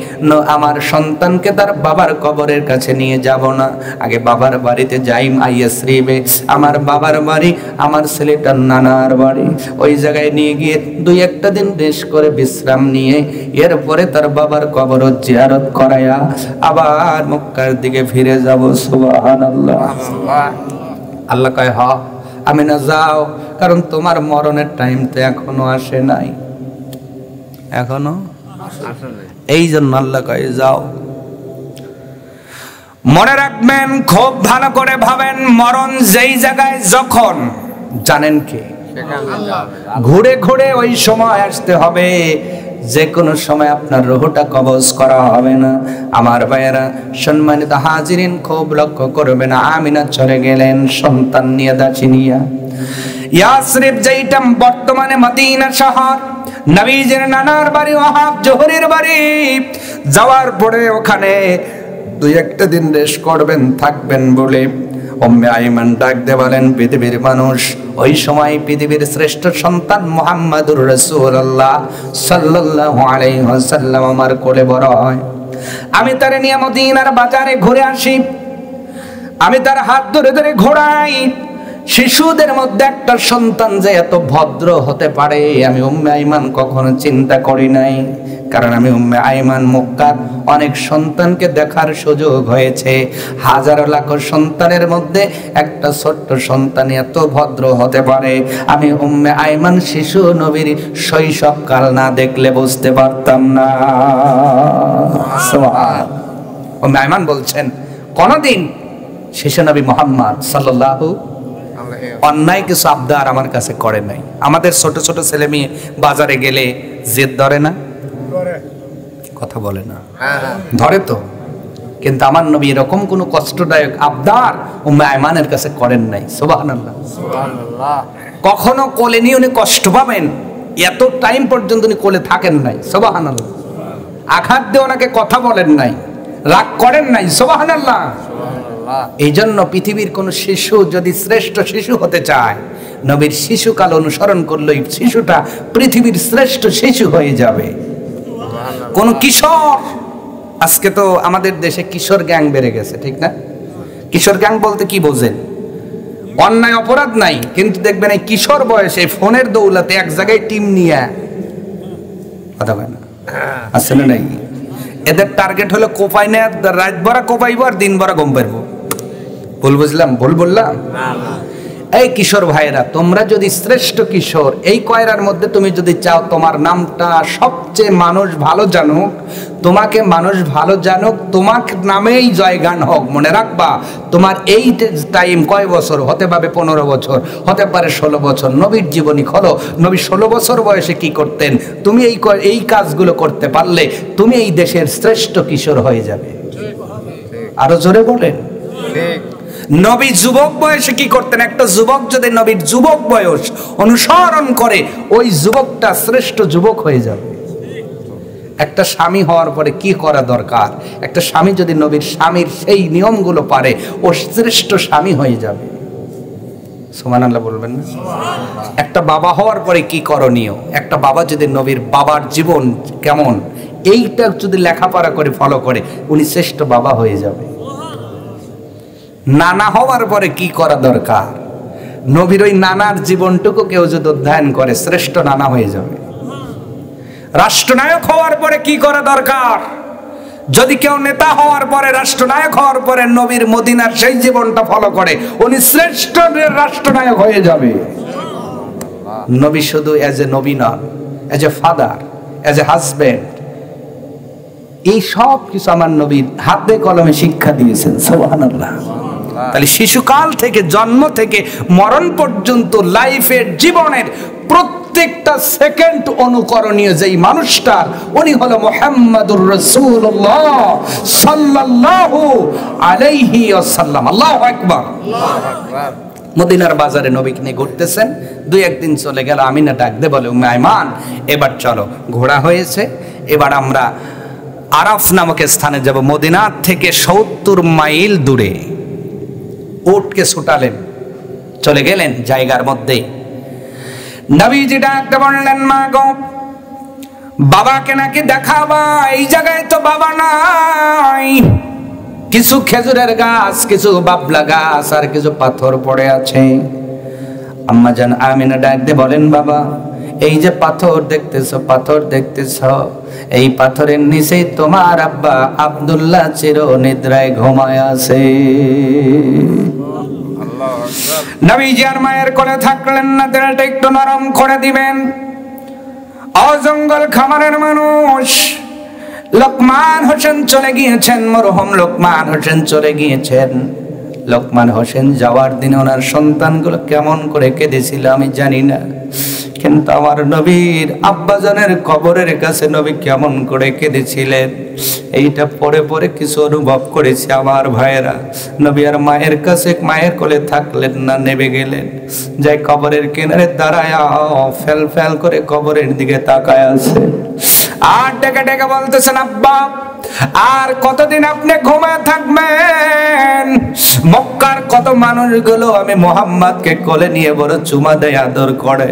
আমার সন্তানকে তার বাবার কবরের কাছে নিয়ে যাব না, আগে বাবার বাড়িতে যাই। আইয়াসরিবে, আমার বাবার বাড়ি, আমার ছেলেটার নানার বাড়ি, ওই জায়গায় নিয়ে গিয়ে 2-1 দিন রেস্ট করে বিশ্রাম নিয়ে এরপরে তার বাবার কবর জিয়ারত করায়া আবার মক্কার দিকে ফিরে যাব। সুবহানাল্লাহ। আল্লাহ কয়, হ আমিনা যাও, কারণ তোমার মরণের টাইম তো এখনো আসে নাই, এখনো এই জন্য আল্লাহ কয় যাও। মনে রাখবেন, খুব ভালো করে ভাবেন, মরণ যেই জায়গায় যখন জানেন কি, ঘুরে ঘুরে ওই সময় আসতে হবে, যে কোনো সময় আপনার রূহটা কবজ করা হবে না। আমার ভাইয়েরা, সম্মানিত হাজিরিন, খুব লক্ষ্য করবেন, আমিনা চলে গেলেন সন্তান নিয়ে, দাসী নিয়ে। ইয়াসরিব যেইটা বর্তমানে মদিনা শহর, নবীজির নানার বাড়ি, ওয়াহাব জোহরের বাড়ি, যাওয়ার পরে ওখানে 2-1 দিন রেস্ট করবেন, থাকবেন বলে উম্মে আইমান ডাক দিয়ে বলেন, পৃথিবীর মানুষ, ওই সময় পৃথিবীর শ্রেষ্ঠ সন্তান মুহাম্মাদুর রাসূলুল্লাহ সাল্লাল্লাহু আলাইহি ওয়াসাল্লাম আমার কোলে বড় হয়। আমি তার নিয়ে মদিনার বাজারে ঘুরে আসি, আমি তার হাত ধরে ধরে ঘোরাই। শিশুদের মধ্যে একটা সন্তান যে এত ভদ্র হতে পারে, আমি উম্মে আইমান কখনো চিন্তা করি নাই। কারণ আমি উম্মে আইমান মক্কার অনেক সন্তানকে দেখার সুযোগ হয়েছে, হাজার লাখ সন্তানের মধ্যে একটা ছোট্ট সন্তান এত ভদ্র হতে পারে, আমি উম্মে আইমান শিশু নবীর শৈশবকাল না দেখলে বুঝতে পারতাম না। উম্মে আইমান বলছেন, কোনদিন শিশু নবী মুহাম্মদ সাল্লাল্লাহু অন্যায় কিছু আবদার আমার কাছে করে নাই। আমাদের ছোট ছোট ছেলে মেয়ে বাজারে গেলে জেদ ধরে না, কথা বলে না, ধরে তো, কিন্তু আমার নবী এরকম কোন কষ্টদায়ক আবদার উম্মে আইমানের কাছে করেন নাই। সুবহানাল্লাহ। কখনো কোলে নিয়ে উনি কষ্ট পাবেন এত টাইম পর্যন্ত উনি কোলে থাকেন নাই। সুবহানাল্লাহ। আঘাত দিয়ে ওনাকে কথা বলেন নাই, রাগ করেন নাই। সুবহানাল্লাহ। এই জন্য পৃথিবীর কোন শিশু যদি শ্রেষ্ঠ শিশু হতে চায়, নবীর শিশুকাল অনুসরণ করলে শিশুটা পৃথিবীর শ্রেষ্ঠ শিশু হয়ে যাবে। কোন কিশোর, আজকে তো আমাদের দেশে কিশোর গ্যাং বেড়ে গেছে, ঠিক না? কিশোর গ্যাং বলতে কি বোঝেন? অন্যায় অপরাধ নাই, কিন্তু দেখবেন এই কিশোর বয়সে ফোনের দৌলতে এক জায়গায় টিম নিয়ে কথা বলে না, আসলে নাই। এদের টার্গেট হলো কোপাই না, রাত ভরা কোপাইবো আর দিন ভরা গম পারবো। ভুল বুঝলাম? ভুল বললাম? এই কিশোর ভাইরা, তোমরা যদি শ্রেষ্ঠ কিশোর, এই কয়রার মধ্যে তুমি যদি চাও তোমার নামটা সবচেয়ে মানুষ ভালো জানুক, তোমাকে মানুষ ভালো জানুক, তোমার নামেই জয়গান হোক, মনে রাখবা তোমার এই টাইম কয় বছর হতে পারে? 15 বছর, হতে পারে 16 বছর। নবীর জীবনী খোলো, নবী 16 বছর বয়সে কি করতেন, তুমি এই কাজগুলো করতে পারলে তুমি এই দেশের শ্রেষ্ঠ কিশোর হয়ে যাবে। আরো জোরে বলেন। নবী যুবক বয়সে কি করতেন? একটা যুবক যদি নবীর যুবক বয়স অনুসরণ করে, ওই যুবকটা শ্রেষ্ঠ যুবক হয়ে যাবে। একটা স্বামী হওয়ার পরে কি করা দরকার? একটা স্বামী যদি নবীর স্বামীর সেই নিয়মগুলো পারে, ও শ্রেষ্ঠ স্বামী হয়ে যাবে। সুবহানাল্লাহ বলবেন না? একটা বাবা হওয়ার পরে কি করণীয়? একটা বাবা যদি নবীর বাবার জীবন কেমন, এইটা যদি লেখাপড়া করে ফলো করে, উনি শ্রেষ্ঠ বাবা হয়ে যাবে। নানা হওয়ার পরে কি করা দরকার? নবীর ওই নানার জীবনটুকু কেউ যদি অধ্যয়ন করে, শ্রেষ্ঠ নানা হয়ে যাবে। রাষ্ট্রনায়ক হওয়ার পরে কি করা দরকার? যদি কেউ নেতা হওয়ার পরে, রাষ্ট্রনায়ক হওয়ার পরে নবীর মদিনার সেই জীবনটা ফলো করে, উনি শ্রেষ্ঠ রাষ্ট্রনায়ক হয়ে যাবে। নবী শুধু এজ এ নবী নন, as a father, as a husband, এই সব কিছু আমার নবী হাতে কলমে শিক্ষা দিয়েছেন। সুবহানাল্লাহ। তাহলে শিশুকাল থেকে, জন্ম থেকে মরণ পর্যন্ত লাইফের, জীবনের প্রত্যেকটা সেকেন্ড অনুকরণীয় যেই মানুষটা, উনি হলো মুহাম্মাদুর রাসূলুল্লাহ সাল্লাল্লাহু আলাইহি ওয়াসাল্লাম। আল্লাহু আকবার। মদিনার বাজারে নবীকে নিয়ে ঘুরতেছেন। দুই একদিন চলে গেল, আমিনা ডাক দে বলে, উম্মে আইমান এবার চলো, ঘোড়া হয়েছে, এবার আমরা আরাফ নামক স্থানে যাব, মদিনার থেকে 70 মাইল দূরে। উটকে ছুটালেন, চলে গেলেন জায়গার মধ্যে। নবীজি ডাকতে বললেন, মা গো, বাবাকে নাকি দেখাবা, এই জায়গায় তো বাবা নাই, কিছু খেজুরের গাছ, কিছু বাবলা গাছ আর কিছু পাথর পড়ে আছে। আম্মা জান আমিনা ডাক দিয়ে বলেন, বাবা এই যে পাথর দেখতেছ, পাথর দেখতেছ, এই পাথরের নিচেই তোমার আব্বা আব্দুল্লাহ চির নিদ্রায় ঘুমায় আছে। নবীজি আর মায়ের কোলে থাকলেন না, দেহটা একটু নরম করে দিবেন। অজঙ্গল খামারের মানুষ লোকমান হোসেন চলে গিয়েছেন, মরহুম লোকমান হোসেন চলে গিয়েছেন। লোকমান হোসেন যাওয়ার দিনে ওনার সন্তানগুলো কেমন করে কেঁদেছিল আমি জানি না, কিন্তু আমার নবীর আব্বাজানের কবরের কাছে নবী কেমন করে কেঁদেছিলেন এইটা পরে পরে কিছু অনুভব করেছি আমার ভাইয়েরা। নবী আর মায়ের কাছে, মায়ের কোলে থাকলেন না, নেমে গেলেন, যাই কবরের কিনারে দাঁড়ায় ফেল ফেল করে কবরের দিকে তাকায় আছে। আর ডেকে ডেকে বলতেছেন, আব্বা আর কতদিন আপনি ঘুমায় থাকবেন? মক্কার কত মানুষগুলো আমি মোহাম্মদকে কোলে নিয়ে বড় চুমা দেয়, আদর করে,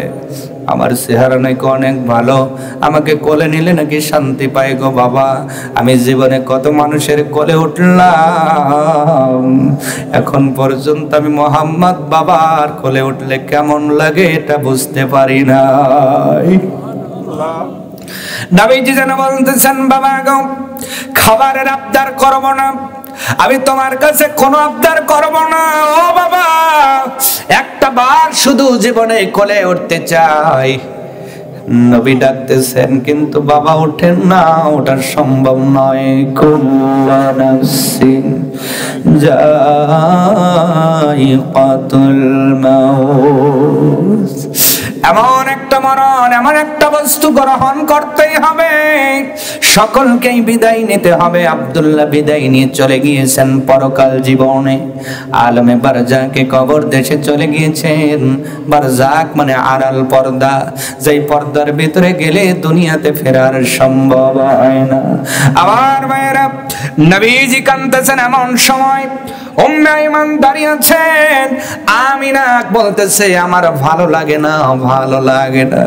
আমার চেহারা নাকি অনেক ভালো, আমাকে কোলে নিলে নাকি শান্তি পাই গো বাবা। আমি জীবনে কত মানুষের কোলে উঠলাম, এখন পর্যন্ত আমি মোহাম্মদ বাবার কোলে উঠলে কেমন লাগে এটা বুঝতে পারি নাই। নবীজি যেন বলতেছেন, বাবা গো, খাবারের আবদার করব না, আমি তোমার কাছে কোনো আবদার করব না। ও বাবা, একটা বার শুধু জীবনে কোলে উঠতে চাই। নবী ডাকতেছেন, কিন্তু বাবা ওঠেন না, ওটা সম্ভব নয়। কুল্লু নাফসিন যায়িকাতুল মাউত, এমন একটা মরণ, এমন একটা বস্তু গ্রহণ করতেই হবে, সকলকেই বিদায় নিতে হবে। আব্দুল্লাহ বিদায় নিয়ে চলে গিয়েছেন পরকাল জীবনে, আলমে বারজাকে কবর দেশে চলে গিয়েছেন। বারজাক মানে আড়াল পর্দা, যেই পর্দার ভিতরে গেলে দুনিয়াতে ফেরার সম্ভব হয় না। আমার মায়েরা, নবীজি কাঁদতেছেন, এমন সময় উম্মে আইমান দাঁড়িয়ে আছেন। আমিনা বলতেছে, আমার ভালো লাগে না, ভালো লাগে না,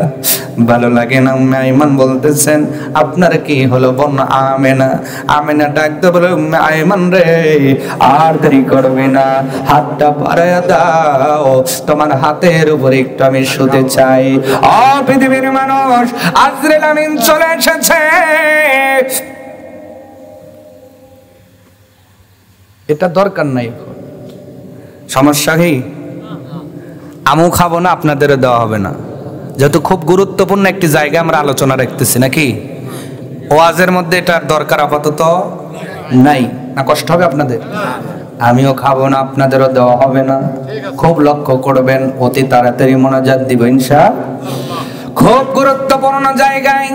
ভালো লাগে না। উম্মে আইমান বলতেছেন, আপনার কি হলো বোন আমেনা? আমেনা ডাকতে বলে, উম্মে আইমান রে, আর দেরি করবে না, হাতটা বাড়ায়া দাও, তোমার হাতের উপরে একটু আমি শুতে চাই। ও পৃথিবীর মানুষ, আজরাইল আমিন চলে এসেছে। এটা দরকার নাই, সমস্যা কি? আমু খাবো না, আপনাদেরও দেওয়া হবে না, যেহেতু খুব গুরুত্বপূর্ণ একটি জায়গা আমরা আলোচনা রাখতেছি নাকি। ওয়াজের মধ্যে এটার দরকার আপাতত নাই, না কষ্ট হবে আপনাদের? আমিও খাবো না, আপনাদেরও দেওয়া হবে না। খুব লক্ষ্য করবেন, অতি তাড়াতাড়ি মোনাজাত দিব ইনশাআল্লাহ। খুব গুরুত্বপূর্ণ জায়গায়,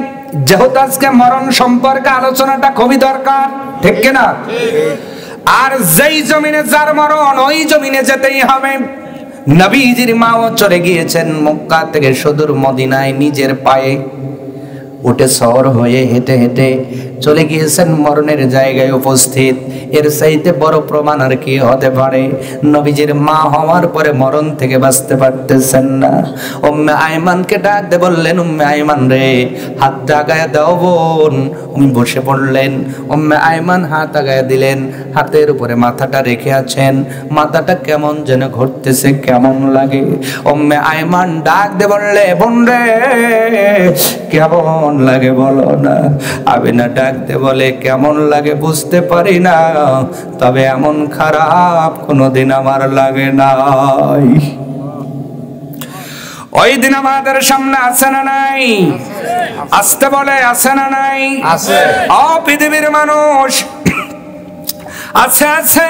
যেহেতু আজকে মরণ সম্পর্কে আলোচনাটা খুবই দরকার, ঠিক কিনা? আর যেই জমিনে যার মরণ, ওই জমিনে যেতেই হবে। নবীজির মাও চলে গিয়েছেন মক্কা থেকে সুদূর মদিনায়, নিজের পায়ে উঠে শহর হয়ে হেঁটে হেঁটে চলে গিয়েছেন মরণের জায়গায় উপস্থিত। এর চাইতে বড় প্রমাণ আর কি হতে পারে? নবীজির মা হওয়ার পরে মরণ থেকে বাঁচতে পারতেছেন না। উম্মে আইমানকে ডাক দিয়ে বললেন, উম্মে আইমান রে, হাতটা আগায়া দাও বোন। উনি বসে পড়লেন, উম্মে আইমান হাত আগায়া দিলেন, হাতের উপরে মাথাটা রেখে আছেন, মাথাটা কেমন যেন ঘুরতেছে, কেমন লাগে। উম্মে আইমান ডাক দিয়ে বললে, বোন রে, কেমন লাগে বলো না। আমিনা ডাকতে বলে, কেমন লাগে বুঝতে পারি না, তবে এমন খারাপ কোনোদিন আমার লাগে নাই। ওই দিন আমাদের সামনে আছে না নাই? আসতে বলে, আছে না নাই? আছে। ও পৃথিবীর মানুষ, আছে আছে,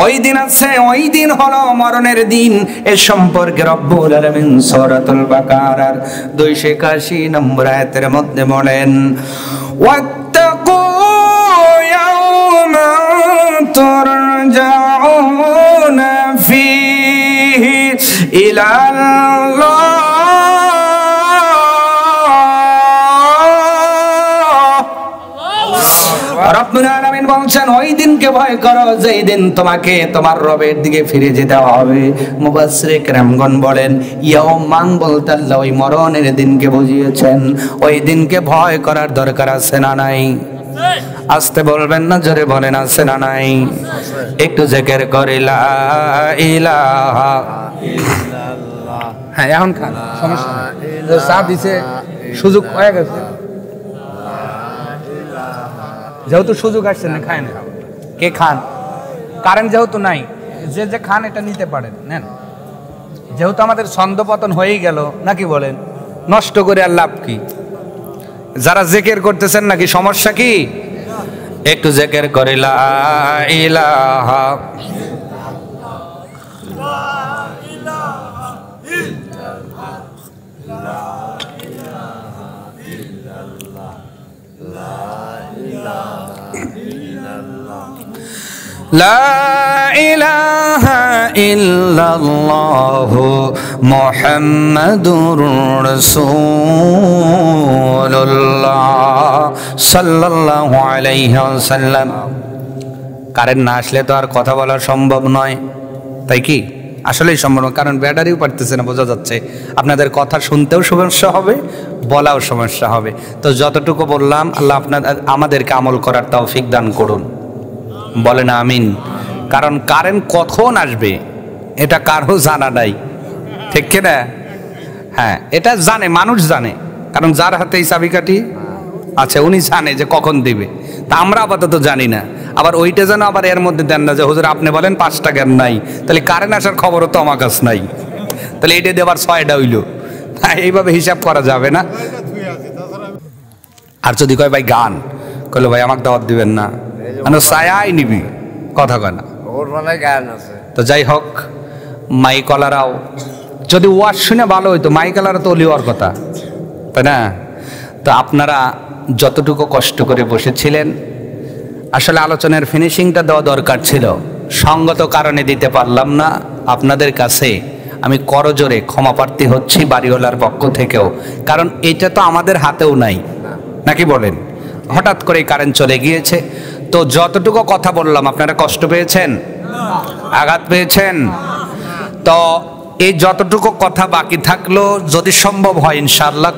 ওই দিন আছে। ওই দিন হলো মরণের দিন। এ সম্পর্কে রব্বুল আলামিন সূরাতুল বাকারার 281 নম্বর আয়াতের মধ্যে বলেন, ওয়াত্তাকু ইয়াওমান তুরজাউনা ফীহি ইলাল্লাহ রব্বুল আলামিন বলছেন ওই দিনকে ভয় করো যেই দিন তোমাকে তোমার রবের দিকে ফিরে যেতে হবে। মুফাসসিরে কেরামগণ বলেন ইয়াউমান বলতে আল্লাহ ওই মরণের দিনকে বুঝিয়েছেন। ওই দিনকে ভয় করার দরকার আছে না নাই? আস্তে বলবেন না, জোরে বলেন আছে না নাই? একটু জিকির করে লা ইলাহা ইল্লাল্লাহ। হ্যাঁ এখন খান, সমস্যা নেই, চা দিছে, সুযোগ হয়ে গেছে, যেহেতু সুযোগ আসছে না খায় না, কে খান? কারেন্ট যেহেতু নাই, যে যে খান এটা নিতে পারেন, নেন। যেহেতু আমাদের ছন্দপতন হয়েই গেল, নাকি বলেন? নষ্ট করে আর লাভ কি? যারা জিকির করতেছেন নাকি সমস্যা কি? একটু জিকির করে লা ইলাহা লা ইলাহা ইল্লাল্লাহু মুহাম্মাদুর রাসূলুল্লাহ সাল্লাল্লাহু আলাইহি ওয়াসাল্লাম। কারেন্ট না আসলে তো আর কথা বলা সম্ভব নয়, তাই কি? আসলেই সম্ভব নয়, কারণ ব্যাটারিও পারতেছে না, বোঝা যাচ্ছে। আপনাদের কথা শুনতেও সমস্যা হবে, বলাও সমস্যা হবে। তো যতটুকু বললাম আল্লাহ আমাদেরকে আমল করার তৌফিক দান করুন, বলেন আমিন। কারণ কারেন্ট কখন আসবে এটা কারো জানা নাই, ঠিক কিনা? হ্যাঁ, এটা জানে, মানুষ জানে, কারণ যার হাতে এই চাবিকাঠি আছে উনি জানে যে কখন দিবে। তা আমরা আপাতত জানি না। আবার ওইটা যেন আবার এর মধ্যে দেন না যে হুজুর আপনি বলেন 5টা জ্ঞান নাই, তাহলে কারেন্ট আসার খবরও তো আমার কাছে নাই, তাহলে এইটা দেবার 6টা হইল। এইভাবে হিসাব করা যাবে না। আর যদি কয় ভাই গান, কইলো ভাই আমাকে দাওয়াত দিবেন না, ছায়াই নিবি, কথা কয় না। তো যাই হোক, মাইকলারাও যদি ওয়াজ শুনে ভালো হইতো, মাইকলারা তো লিওয়ার কথা, তাই না? তো আপনারা যতটুকু কষ্ট করে বসেছিলেন, আসলে আলোচনার ফিনিশিংটা দেওয়া দরকার ছিল, সঙ্গত কারণে দিতে পারলাম না। আপনাদের কাছে আমি করজোরে ক্ষমা প্রার্থী হচ্ছি বাড়িওয়ালার পক্ষ থেকেও, কারণ এটা তো আমাদের হাতেও নাই, নাকি বলেন? হঠাৎ করে কারেন্ট চলে গিয়েছে। তো যতটুকু কথা বললাম আপনারা কষ্ট পেয়েছেন, আঘাত পেয়েছেন? তো এই যতটুকু কথা বাকি থাকলো, যদি সম্ভব হয় ইনশাআল্লাহ